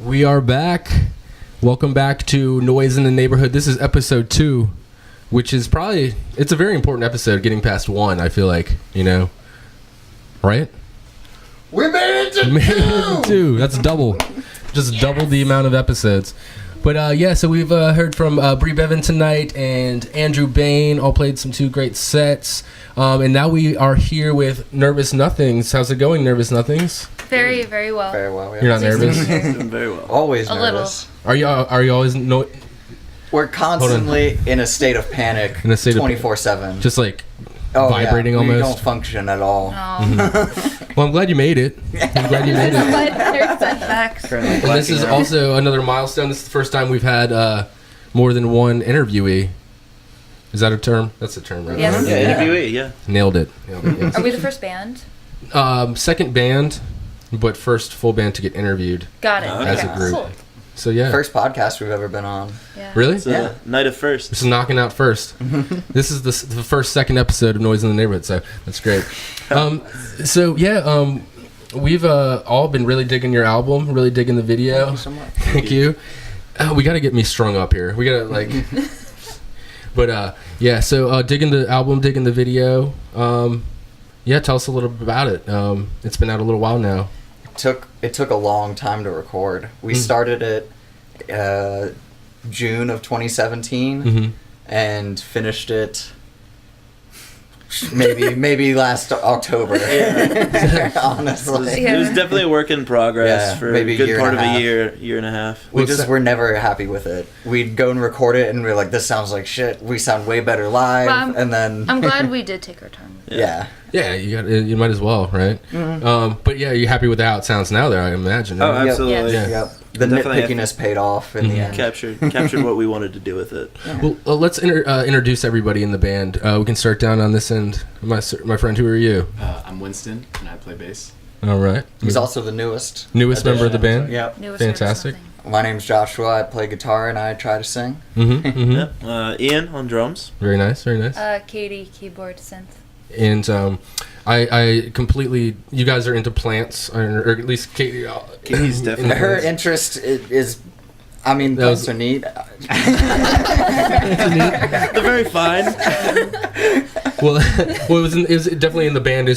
Speaker 1: We are back. Welcome back to Noise in the Neighborhood. This is episode 2, which is probably, it's a very important episode, getting past 1, I feel like, you know. Right?
Speaker 4: We made it to
Speaker 1: 2. That's double. Just double the amount of episodes. But yeah, so we've heard from Bri Bevan tonight and Andrew Bayne, all played some 2 great sets. And now we are here with Nervous Nothings. How's it going, Nervous Nothings?
Speaker 7: Very, very well.
Speaker 4: Very well.
Speaker 1: You're not nervous?
Speaker 8: Doing very well.
Speaker 4: Always
Speaker 7: A
Speaker 4: nervous.
Speaker 1: Are you always
Speaker 4: We're constantly in a state of panic.
Speaker 1: In a state of
Speaker 4: 24/7.
Speaker 1: just like vibrating
Speaker 4: We
Speaker 1: almost?
Speaker 4: don't function at all.
Speaker 1: Well, I'm glad you made it. I'm glad you made it.
Speaker 7: But there's setbacks.
Speaker 4: Currently
Speaker 1: And this is
Speaker 4: blacking out.
Speaker 1: also another milestone. This is the first time we've had more than one interviewee. Is that a term? That's a term, right?
Speaker 7: Yes.
Speaker 8: Yeah, interviewee, yeah.
Speaker 1: Nailed it. Yes.
Speaker 7: Are we the first band?
Speaker 1: Second band, but first full band to get interviewed
Speaker 7: Got it.
Speaker 1: as
Speaker 7: Okay,
Speaker 1: a group.
Speaker 7: Cool.
Speaker 1: So yeah.
Speaker 4: First podcast we've ever been on.
Speaker 7: Yeah.
Speaker 1: Really?
Speaker 8: It's a
Speaker 4: Yeah.
Speaker 8: night of first.
Speaker 1: This is knocking out first. This is the first, second episode of Noise in the Neighborhood, so that's great. So yeah, we've all been really digging your album, really digging the video.
Speaker 4: Thank you so much.
Speaker 1: Thank you. We got to get me strung up here. We got to like. But yeah, so digging the album, digging the video. Yeah, tell us a little bit about it. It's been out a little while now.
Speaker 4: It took a long time to record. We started it June of 2017 and finished it maybe last October. Honestly.
Speaker 8: It was definitely a work in progress
Speaker 4: Yeah,
Speaker 8: for
Speaker 4: maybe
Speaker 8: a
Speaker 4: a
Speaker 8: good
Speaker 4: year
Speaker 8: part
Speaker 4: and
Speaker 8: of
Speaker 4: a
Speaker 8: a
Speaker 4: half.
Speaker 8: year and a half.
Speaker 4: We just were never happy with it. We'd go and record it and we're like, this sounds like shit. We sound way better live.
Speaker 7: Well,
Speaker 4: and then
Speaker 7: I'm glad we did take our time.
Speaker 4: yeah.
Speaker 1: Yeah, you might as well, right? But yeah, you're happy with how it sounds now, there, I imagine.
Speaker 8: Oh,
Speaker 1: right?
Speaker 8: absolutely.
Speaker 7: Yes.
Speaker 1: Yeah.
Speaker 4: Yep. The
Speaker 8: Definitely
Speaker 4: nitpickiness paid off in the end.
Speaker 8: Captured what we wanted to do with it.
Speaker 1: Well, let's introduce everybody in the band. We can start down on this end. My friend, who are you?
Speaker 9: I'm Winston, and I play bass.
Speaker 1: All right.
Speaker 4: He's also the newest.
Speaker 1: Newest member of the band?
Speaker 4: Yep.
Speaker 7: Newest
Speaker 1: Fantastic.
Speaker 7: Nothing.
Speaker 4: My name's Joshua. I play guitar and I try to sing.
Speaker 8: Yep. Ian on drums.
Speaker 1: Very nice, very nice.
Speaker 7: Katie, keyboard, synth.
Speaker 1: And I completely, you guys are into plants, or at least Katie.
Speaker 8: Katie's definitely.
Speaker 4: Her interest is I mean,
Speaker 1: That was-
Speaker 4: plants are neat.
Speaker 8: They're very fine.
Speaker 1: Well, it was definitely in the band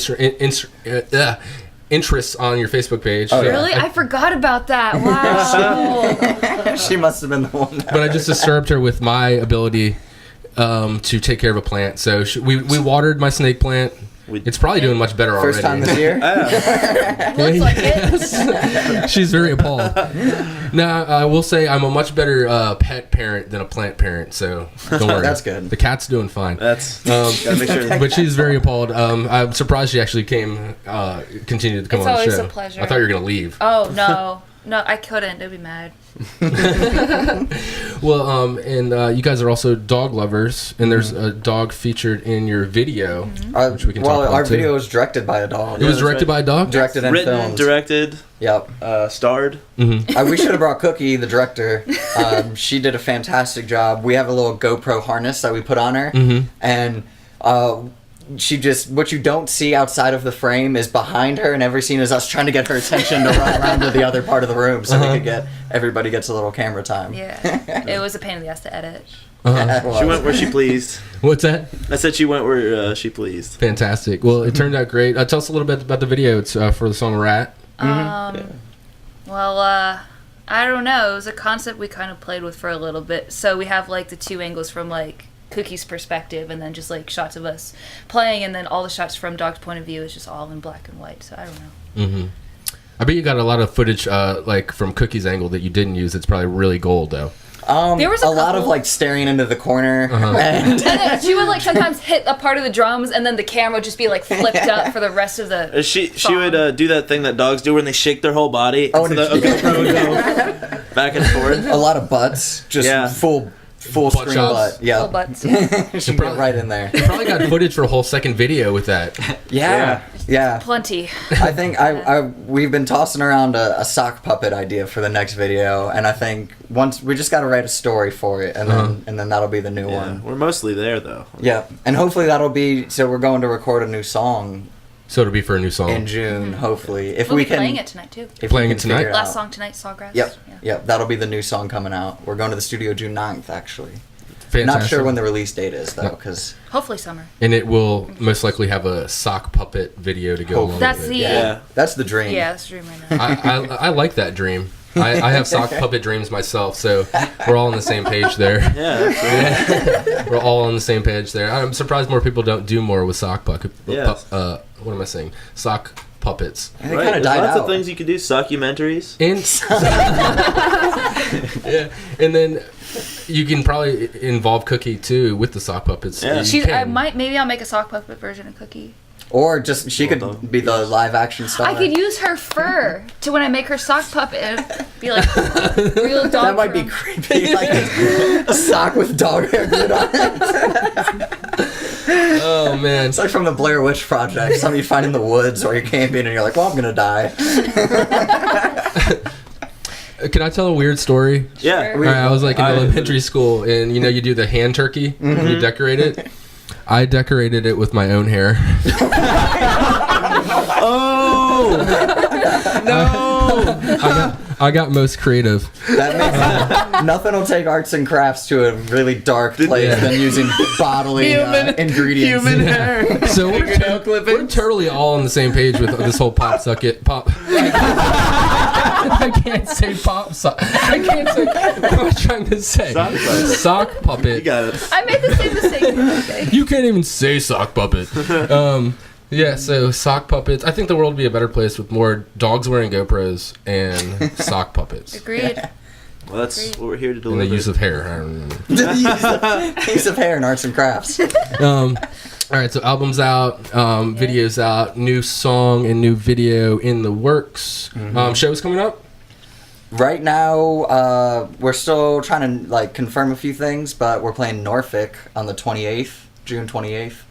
Speaker 1: interests on your Facebook page.
Speaker 4: Oh, yeah.
Speaker 7: Really? I forgot about that. Wow.
Speaker 4: She must have been the one.
Speaker 1: But I just disturbed her with my ability to take care of a plant. So we watered my snake plant. It's probably doing much better already.
Speaker 4: First time this year?
Speaker 7: Looks like it.
Speaker 1: She's very appalled. Now, I will say I'm a much better pet parent than a plant parent, so don't worry.
Speaker 4: That's good.
Speaker 1: The cat's doing fine.
Speaker 8: That's gotta make sure.
Speaker 1: But she's very appalled. I'm surprised she actually continued to come
Speaker 7: It's
Speaker 1: on the show.
Speaker 7: always a pleasure.
Speaker 1: I thought you were going to leave.
Speaker 7: Oh, no. No, I couldn't. They'd be mad.
Speaker 1: Well, and you guys are also dog lovers, and there's a dog featured in your video, which we can talk about
Speaker 4: our
Speaker 1: too.
Speaker 4: video was directed by a dog.
Speaker 1: It was
Speaker 8: that's
Speaker 1: directed by a dog?
Speaker 4: Directed and
Speaker 8: Written,
Speaker 4: filmed.
Speaker 8: directed,
Speaker 4: Yep.
Speaker 8: starred.
Speaker 4: We should have brought Cookie, the director. She did a fantastic job. We have a little GoPro harness that we put on her, and she just, what you don't see outside of the frame is behind her, and every scene is us trying to get her attention to run around to the other part of the room so we could everybody gets a little camera time.
Speaker 7: Yeah. It was a pain in the ass to edit.
Speaker 8: She went where she pleased.
Speaker 1: What's that?
Speaker 8: I said she went where she pleased.
Speaker 1: Fantastic. Well, it turned out great. Tell us a little bit about the video. It's for the song Rat.
Speaker 7: Well, I don't know. It was a concept we kind of played with for a little bit. So we have like the two angles from like Cookie's perspective, and then just like shots of us playing, and then all the shots from Dog's point of view is just all in black and white. So I don't know.
Speaker 1: I bet you got a lot of footage like from Cookie's angle that you didn't use. It's probably really gold though.
Speaker 7: There was a
Speaker 4: lot of
Speaker 7: couple.
Speaker 4: like staring into the corner. And
Speaker 7: And then she would like sometimes hit a part of the drums, and then the camera would just be like flipped up for the rest of the.
Speaker 8: She
Speaker 7: song.
Speaker 8: would do that thing that dogs do when they shake their whole body.
Speaker 4: Oh,
Speaker 8: so
Speaker 4: did
Speaker 8: the
Speaker 4: she?
Speaker 8: GoPro would go back and forth.
Speaker 4: a lot of butts, just
Speaker 8: Yeah.
Speaker 4: full
Speaker 1: Butt
Speaker 4: screen
Speaker 1: shots.
Speaker 4: butt. Yeah,
Speaker 7: Little butts.
Speaker 4: she put it right in there.
Speaker 1: You probably got footage for a whole second video with that.
Speaker 4: Yeah.
Speaker 7: Plenty.
Speaker 4: I think we've been tossing around a sock puppet idea for the next video, and I think once we just got to write a story for it, and then that'll be the new
Speaker 8: Yeah,
Speaker 4: one.
Speaker 8: we're mostly there though.
Speaker 4: Yeah, and hopefully that'll be. So we're going to record a new song
Speaker 1: So it'll be for a new song.
Speaker 4: in June, hopefully. If
Speaker 2: We'll
Speaker 4: we
Speaker 2: be
Speaker 4: can
Speaker 2: playing it tonight too.
Speaker 4: if
Speaker 1: Playing
Speaker 4: we
Speaker 1: it
Speaker 4: can figure
Speaker 1: tonight?
Speaker 2: Last
Speaker 4: out.
Speaker 2: song tonight, Sawgrass.
Speaker 4: Yep.
Speaker 2: Yeah.
Speaker 4: Yep. That'll be the new song coming out. We're going to the studio June 9th, actually.
Speaker 1: Fantastic.
Speaker 4: Not sure when the release date is though,
Speaker 1: No.
Speaker 4: because
Speaker 2: Hopefully summer.
Speaker 1: And it will most likely have a sock puppet video to go along
Speaker 2: That's
Speaker 1: with
Speaker 2: the
Speaker 1: it.
Speaker 8: Yeah.
Speaker 4: that's the dream.
Speaker 2: yeah, that's the dream right now.
Speaker 1: I like that dream. I have sock puppet dreams myself, so we're all on the same page there.
Speaker 8: Yeah. Absolutely.
Speaker 1: We're all on the same page there. I'm surprised more people don't do more with sock puppet.
Speaker 8: Yes.
Speaker 1: What am I saying? Sock puppets.
Speaker 4: And they
Speaker 8: Right.
Speaker 4: kind of
Speaker 8: There's
Speaker 4: died
Speaker 8: lots
Speaker 4: out.
Speaker 8: of things you could do. Documentaries.
Speaker 1: And yeah, and then you can probably involve Cookie too with the sock puppets.
Speaker 8: Yeah.
Speaker 1: You can.
Speaker 2: Maybe I'll make a sock puppet version of Cookie.
Speaker 4: Or just she
Speaker 8: Well
Speaker 4: could
Speaker 8: done.
Speaker 4: be the live action star.
Speaker 2: I could use her fur to when I make her sock puppet. It'd be like real dog.
Speaker 4: that might be
Speaker 2: fur.
Speaker 4: creepy. Like a sock with dog hair glued on it.
Speaker 1: Oh man.
Speaker 4: It's like from the Blair Witch Project. Something you find in the woods or you're camping and you're like, well, I'm gonna die.
Speaker 1: Can I tell a weird story?
Speaker 8: Yeah.
Speaker 2: Sure.
Speaker 1: I was like in
Speaker 8: I-
Speaker 1: elementary school, and you do the hand turkey and you decorate it. I decorated it with my own hair.
Speaker 8: Oh no!
Speaker 1: I got most creative.
Speaker 4: That makes nothing will take arts and crafts to a really dark place
Speaker 1: Yeah.
Speaker 4: than using bodily ingredients.
Speaker 8: hair.
Speaker 1: So we're totally all on the same page with this whole pop socket pop. I can't say pop sock. I can't say. What am I trying to say?
Speaker 8: Sock puppet.
Speaker 1: Sock puppet.
Speaker 8: You got it.
Speaker 2: I made the same mistake. Okay.
Speaker 1: You can't even say sock puppet. Yeah, so sock puppets. I think the world would be a better place with more dogs wearing GoPros and sock puppets.
Speaker 2: Agreed.
Speaker 8: Well, that's what we're here to
Speaker 1: And
Speaker 8: deliver.
Speaker 1: the use of hair. I don't know.
Speaker 4: Piece of hair in arts and crafts.
Speaker 1: All right, so album's out, video's out, new song and new video in the works. Shows coming up?
Speaker 4: Right now, we're still trying to like confirm a few things, but we're playing Norfolk on the 28th, June 28th,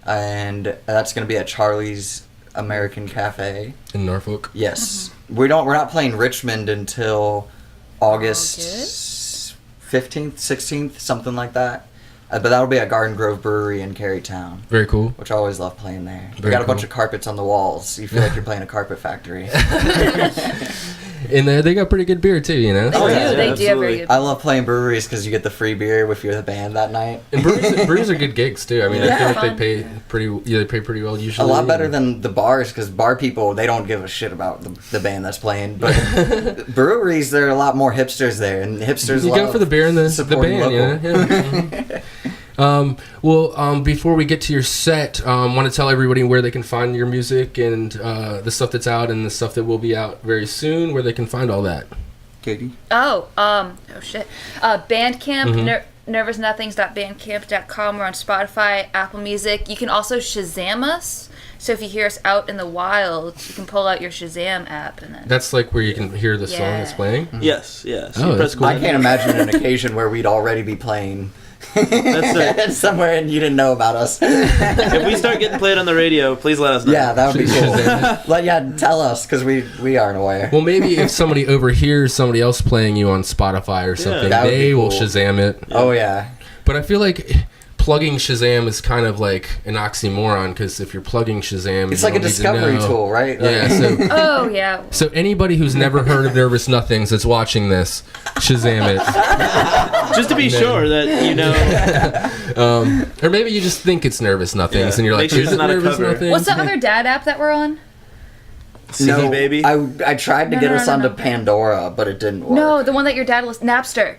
Speaker 4: and that's going to be at Charlie's American Cafe.
Speaker 1: In Norfolk.
Speaker 4: Yes, we're not playing Richmond until August 15th, 16th, something like that. But that'll be at Garden Grove Brewery in Carytown,
Speaker 1: Very cool.
Speaker 4: which I always love playing there. We
Speaker 1: Very
Speaker 4: got a bunch
Speaker 1: cool.
Speaker 4: of carpets on the walls. You feel like you're playing a carpet factory.
Speaker 1: And they got pretty good beer too, you know?
Speaker 2: They
Speaker 4: Oh,
Speaker 2: do.
Speaker 4: yeah,
Speaker 2: They do have
Speaker 8: absolutely.
Speaker 2: very good.
Speaker 4: I love playing breweries because you get the free beer if you're the band that night.
Speaker 1: And breweries are good gigs too. I mean, I feel
Speaker 2: Yeah.
Speaker 1: like they pay pretty. Yeah, they pay pretty well
Speaker 4: A
Speaker 1: usually.
Speaker 4: lot better than the bars because bar people, they don't give a shit about the band that's playing. But breweries, there are a lot more hipsters there, and hipsters
Speaker 1: You
Speaker 4: love
Speaker 1: go for the beer and the
Speaker 4: supporting
Speaker 1: band,
Speaker 4: local.
Speaker 1: you know? Yeah. Before we get to your set, want to tell everybody where they can find your music and the stuff that's out and the stuff that will be out very soon, where they can find all that.
Speaker 4: Katie?
Speaker 2: Oh shit. Bandcamp, nervousnothings.bandcamp.com. We're on Spotify, Apple Music. You can also Shazam us. So if you hear us out in the wild, you can pull out your Shazam app and then.
Speaker 1: That's like where you can hear the song that's
Speaker 2: Yeah.
Speaker 1: playing.
Speaker 8: Yes, yes.
Speaker 1: Oh,
Speaker 8: You
Speaker 1: that's
Speaker 8: press
Speaker 1: cool.
Speaker 4: I
Speaker 8: play.
Speaker 4: can't imagine an occasion where we'd already be playing.
Speaker 8: That's
Speaker 4: somewhere and you didn't know about us.
Speaker 8: If we start getting played on the radio, please let us know.
Speaker 4: Yeah, that would be cool.
Speaker 1: Shazam.
Speaker 4: Tell us because we aren't aware.
Speaker 1: Well, maybe if somebody overhears somebody else playing you on Spotify or something,
Speaker 4: That would be
Speaker 1: they will
Speaker 4: cool.
Speaker 1: Shazam it.
Speaker 4: Oh yeah.
Speaker 1: But I feel like plugging Shazam is kind of like an oxymoron because if you're plugging Shazam,
Speaker 4: It's
Speaker 1: you
Speaker 4: like a
Speaker 1: don't need to
Speaker 4: discovery
Speaker 1: know.
Speaker 4: tool, right?
Speaker 1: Yeah. So,
Speaker 2: Oh yeah.
Speaker 1: so anybody who's never heard of Nervous Nothings that's watching this, Shazam it.
Speaker 8: Just to be sure that you know.
Speaker 1: Or maybe you just think it's Nervous Nothings
Speaker 8: Yeah.
Speaker 1: and you're like,
Speaker 8: Make sure
Speaker 1: is
Speaker 8: it's
Speaker 1: it
Speaker 8: not a
Speaker 1: Nervous
Speaker 8: cover.
Speaker 1: Nothings?
Speaker 2: What's the other dad app that we're on?
Speaker 8: CD Baby.
Speaker 4: I tried to
Speaker 2: No,
Speaker 4: get
Speaker 2: no,
Speaker 4: us
Speaker 2: no,
Speaker 4: onto
Speaker 2: no.
Speaker 4: Pandora, but it didn't work.
Speaker 2: No, the one that your dad listened. Napster.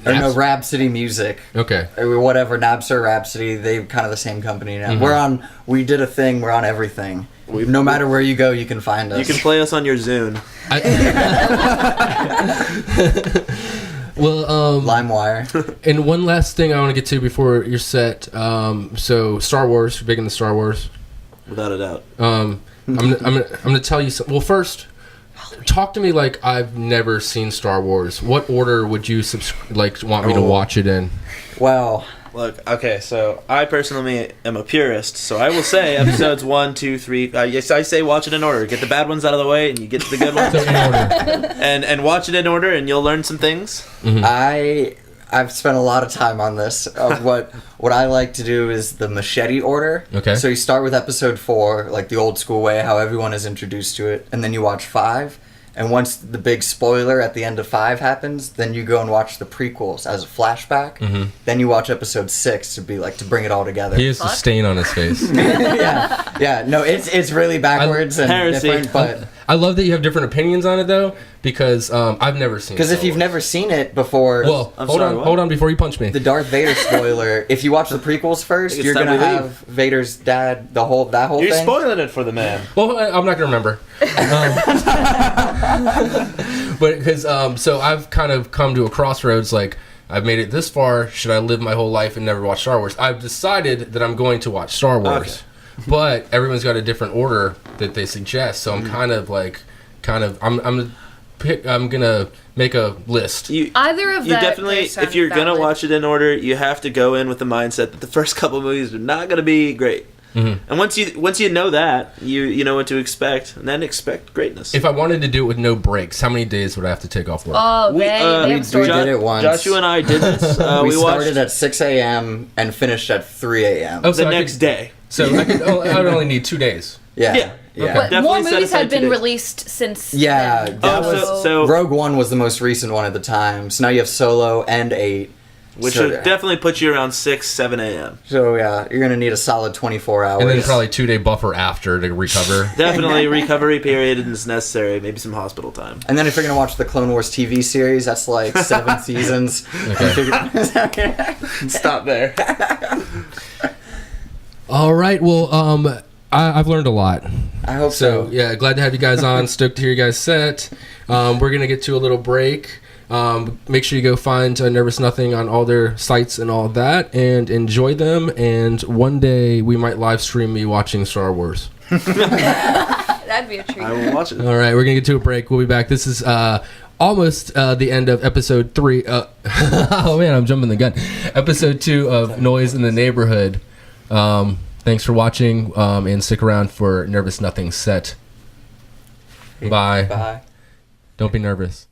Speaker 4: Or no, Rhapsody Music.
Speaker 1: Okay.
Speaker 4: Or whatever, Napster, Rhapsody, they're kind of the same company now. We did a thing, we're on everything. No matter where you go, you can find us.
Speaker 8: You can play us on your Zune.
Speaker 1: Well,
Speaker 4: LimeWire.
Speaker 1: and one last thing I want to get to before your set. So Star Wars, you're big into Star Wars.
Speaker 8: Without a doubt.
Speaker 1: I'm gonna tell you something. Well, first, talk to me like I've never seen Star Wars. What order would you want me to watch it in?
Speaker 4: Well,
Speaker 8: Look, okay, so I personally am a purist, so I will say episodes 1, 2, 3. Yes, I say watch it in order. Get the bad ones out of the way, and you get to the good ones.
Speaker 1: So in order.
Speaker 8: and watch it in order, and you'll learn some things.
Speaker 4: I
Speaker 10: I've spent a lot of time on this. What I like to do is the machete order.
Speaker 1: Okay.
Speaker 10: So you start with episode 4, like the old school way, how everyone is introduced to it, and then you watch 5. And once the big spoiler at the end of 5 happens, then you go and watch the prequels as a flashback.
Speaker 1: Mm-hmm.
Speaker 10: Then you watch episode 6 to bring it all together.
Speaker 1: He has a stain on his face.
Speaker 10: yeah. No, it's really backwards and
Speaker 8: Heresy.
Speaker 10: different, but
Speaker 1: I love that you have different opinions on it though, because I've never seen.
Speaker 10: because if you've never seen it before,
Speaker 1: well, hold on before you punch me.
Speaker 10: the Darth Vader spoiler. If you watch the prequels first,
Speaker 8: it's
Speaker 10: you're
Speaker 8: time
Speaker 10: gonna
Speaker 8: we leave.
Speaker 10: have Vader's dad. That whole
Speaker 8: You're
Speaker 10: thing.
Speaker 8: spoiling it for the man.
Speaker 1: Well, I'm not gonna remember. But because so I've kind of come to a crossroads. Like I've made it this far. Should I live my whole life and never watch Star Wars? I've decided that I'm going to watch Star Wars. Okay. But everyone's got a different order that they suggest. So I'm I'm gonna make a list.
Speaker 2: Either of
Speaker 8: You
Speaker 2: that
Speaker 8: definitely,
Speaker 2: does sound
Speaker 8: if you're gonna
Speaker 2: valid.
Speaker 8: watch it in order, you have to go in with the mindset that the first couple movies are not gonna be great.
Speaker 1: Mm-hmm.
Speaker 8: And once you know that, you know what to expect, and then expect greatness.
Speaker 1: If I wanted to do it with no breaks, how many days would I have to take off work?
Speaker 2: Oh,
Speaker 8: We,
Speaker 2: they have
Speaker 10: we
Speaker 2: stories.
Speaker 10: did it once.
Speaker 8: Joshua and I did this.
Speaker 10: we
Speaker 8: we
Speaker 10: started
Speaker 8: watched
Speaker 10: at 6 a.m. and finished at 3 a.m.
Speaker 1: Oh,
Speaker 8: the
Speaker 1: so I
Speaker 8: next
Speaker 1: could-
Speaker 8: day.
Speaker 1: So I would only need 2 days.
Speaker 10: Yeah.
Speaker 8: Yeah.
Speaker 10: Yeah.
Speaker 2: But
Speaker 8: Definitely
Speaker 2: more
Speaker 8: set
Speaker 2: movies
Speaker 8: aside
Speaker 2: had
Speaker 8: 2
Speaker 2: been
Speaker 8: days.
Speaker 2: released since.
Speaker 10: Yeah,
Speaker 2: then.
Speaker 10: that
Speaker 8: Oh, so
Speaker 10: Rogue One was the most recent one at the time. So now you have Solo and 8.
Speaker 8: which
Speaker 10: so,
Speaker 8: would definitely put you around 6, 7 a.m.
Speaker 10: So yeah, you're gonna need a solid 24 hours.
Speaker 1: And then probably 2-day buffer after to recover.
Speaker 8: Definitely recovery period is necessary. Maybe some hospital time.
Speaker 10: And then if you're gonna watch the Clone Wars TV series, that's like 7 seasons.
Speaker 1: Okay.
Speaker 8: Stop there.
Speaker 1: All right. Well, I've learned a lot.
Speaker 10: I hope
Speaker 1: So
Speaker 10: so.
Speaker 1: yeah, glad to have you guys on. Stoked to hear you guys set. We're gonna get to a little break. Make sure you go find Nervous Nothing on all their sites and all that, and enjoy them. And one day we might live stream me watching Star Wars.
Speaker 2: That'd be a treat.
Speaker 8: I will watch it.
Speaker 1: All right, we're gonna get to a break. We'll be back. This is almost the end of episode 3. Oh man, I'm jumping the gun. Episode 2 of Noise in the Neighborhood. Thanks for watching, and stick around for Nervous Nothing set. Bye.
Speaker 10: Bye.
Speaker 1: Don't be nervous.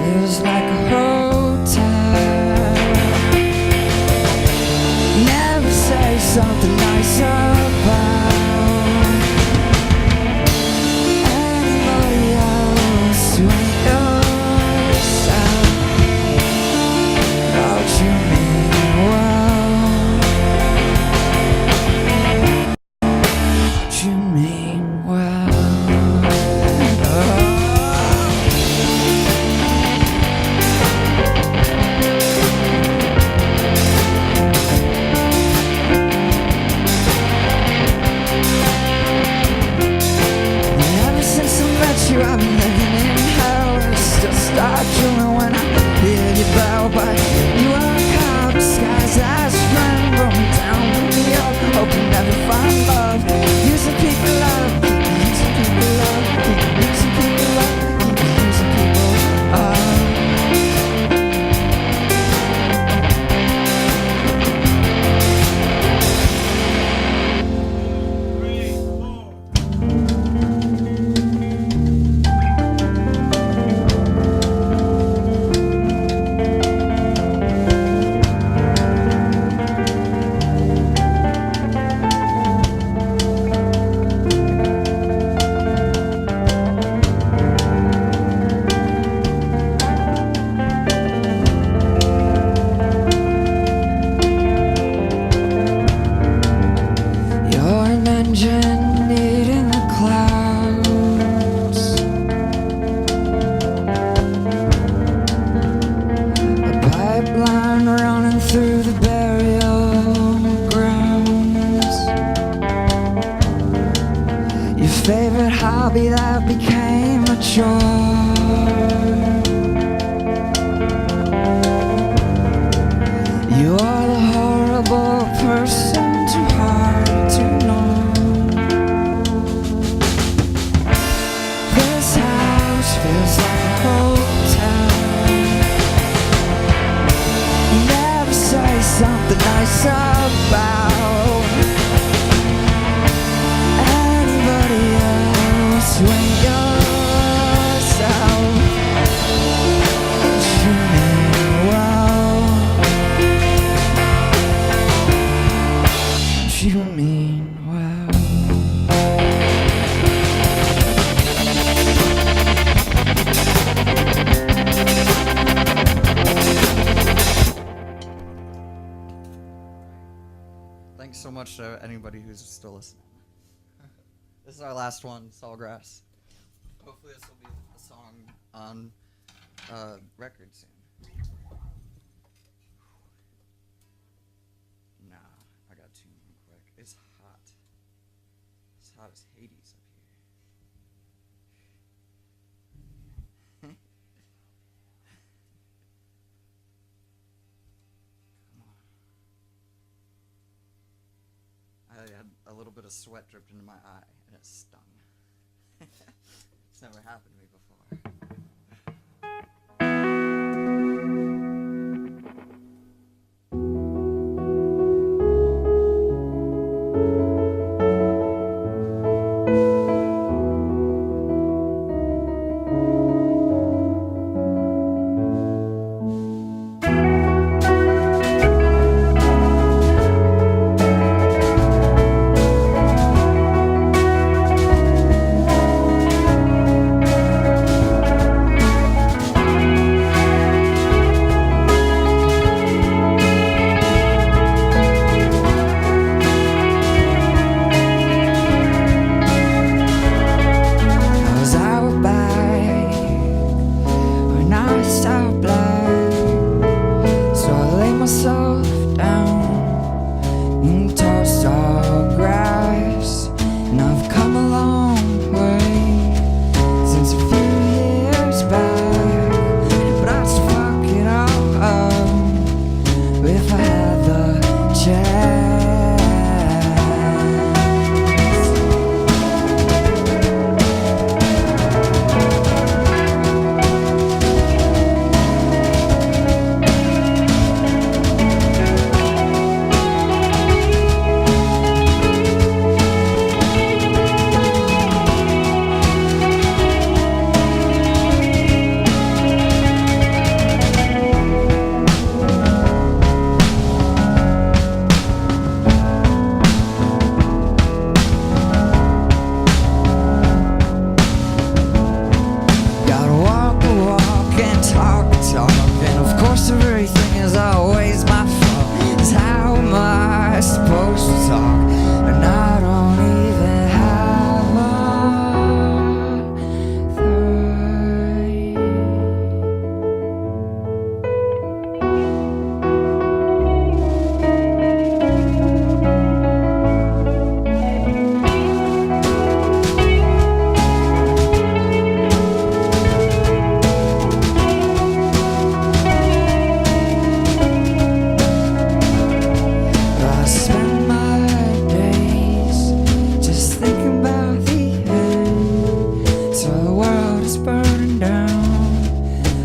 Speaker 7: feels like a hotel. Never say something nice about anybody else when you're sad. Don't you mean well? Don't you mean well? Ever since I met you, I've been living in hell. I still start drooling when I hear you bow. But you are a cloud disguised as a friend, rolling down with me up, hoping never find love. Using people up, keep using people up, keep using people up, keep using people up. You're an engine needing the clouds, a pipeline running through the burial grounds. Your favorite hobby that became a chore. You are the horrible person too hard to know. This house feels like a hotel. You never say something nice about anybody else when you're yourself. You mean well. You mean well.
Speaker 10: Thanks so much to anybody who's still listening. This is our last one, Sawgrass. Hopefully this will be a song on record soon. Nah, I got two real quick. It's hot. It's hot as Hades up here. Come on. I had a little bit of sweat dripped into my eye, and it stung. It's never happened to me before.
Speaker 6: talk. And of course everything is always my fault. 'Cause how am I supposed to talk when I don't even have a I spend my days just thinking about the end. So the world is burning down.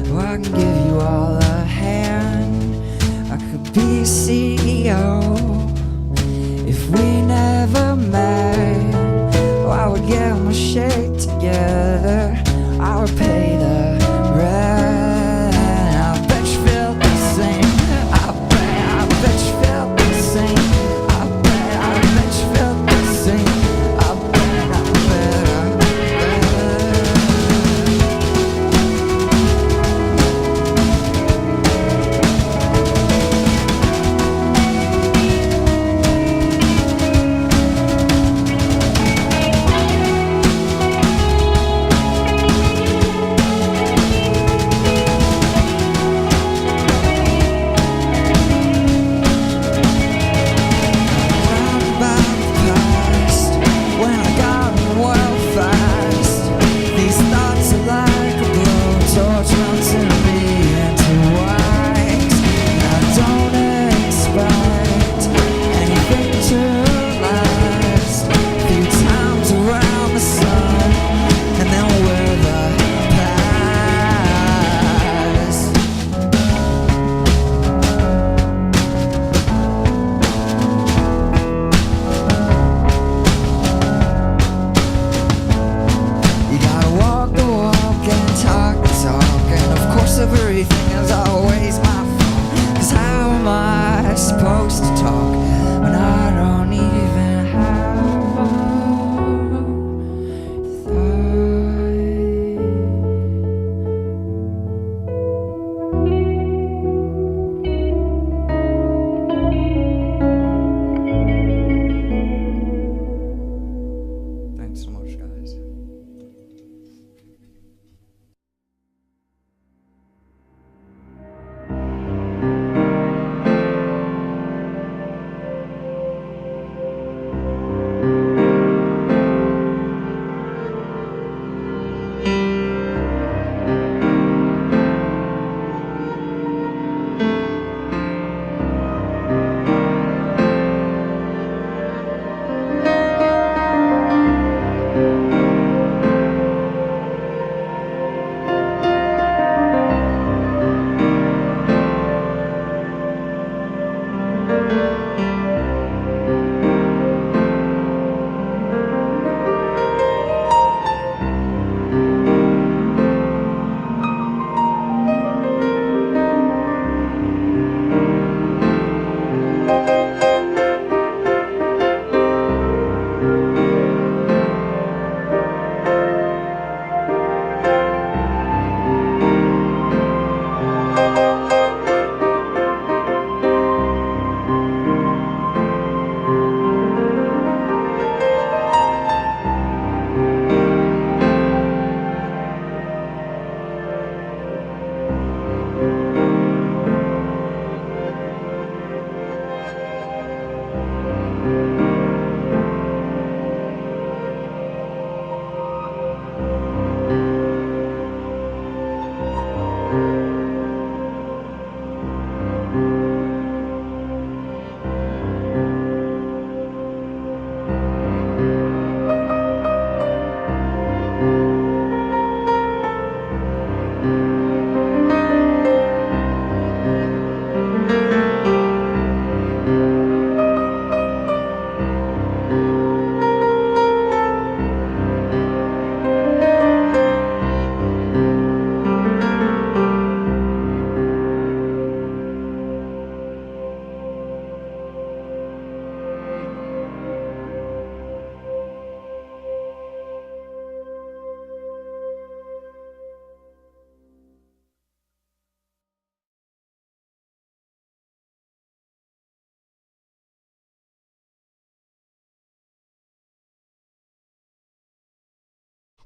Speaker 6: Well, I can give you all a hand. I could be a CEO if we never met. Oh, I would get my shit together. I would pay the rent. I bet you feel the same. I bet you feel the same. I bet you feel the same. I bet. About the past, when I got in the world fast. These thoughts are like a blowtorch melting me into wax. I don't expect anything to last. Few times around the sun, and then we're the past. You gotta walk the walk and talk the talk. And of course everything is always my fault. 'Cause how am I supposed to talk when I don't even have a thought? Thanks so much, guys.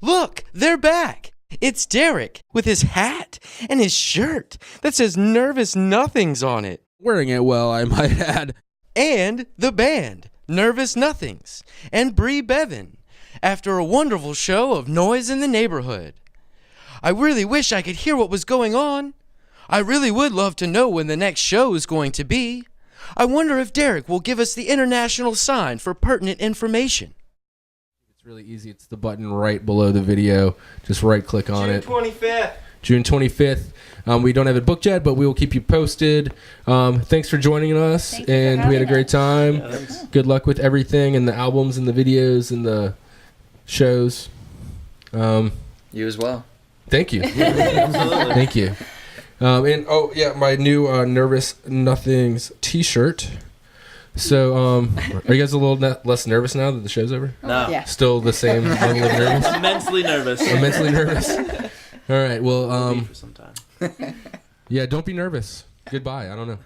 Speaker 11: Look, they're back. It's Derrick with his hat and his shirt that says Nervous Nothings on it.
Speaker 1: Wearing it well, I might add.
Speaker 11: And the band, Nervous Nothings, and Bri Bevan, after a wonderful show of Noise in the Neighborhood. I really wish I could hear what was going on. I really would love to know when the next show is going to be. I wonder if Derrick will give us the international sign for pertinent information.
Speaker 1: It's really easy. It's the button right below the video. Just right-click on it.
Speaker 5: June 25th.
Speaker 1: June 25th. We don't have it booked yet, but we will keep you posted. Thanks for joining us, and we had a great time. Good luck with everything, and the albums, and the videos, and the shows.
Speaker 10: You as well.
Speaker 1: Thank you. Thank you. And my new Nervous Nothings T-shirt. So, are you guys a little less nervous now that the show's over?
Speaker 8: No.
Speaker 3: Yeah.
Speaker 1: Still the same level of nervous?
Speaker 8: Immensely nervous.
Speaker 1: Immensely nervous. All right. Well,
Speaker 8: Will be for some time.
Speaker 1: yeah. Don't be nervous. Goodbye. I don't know.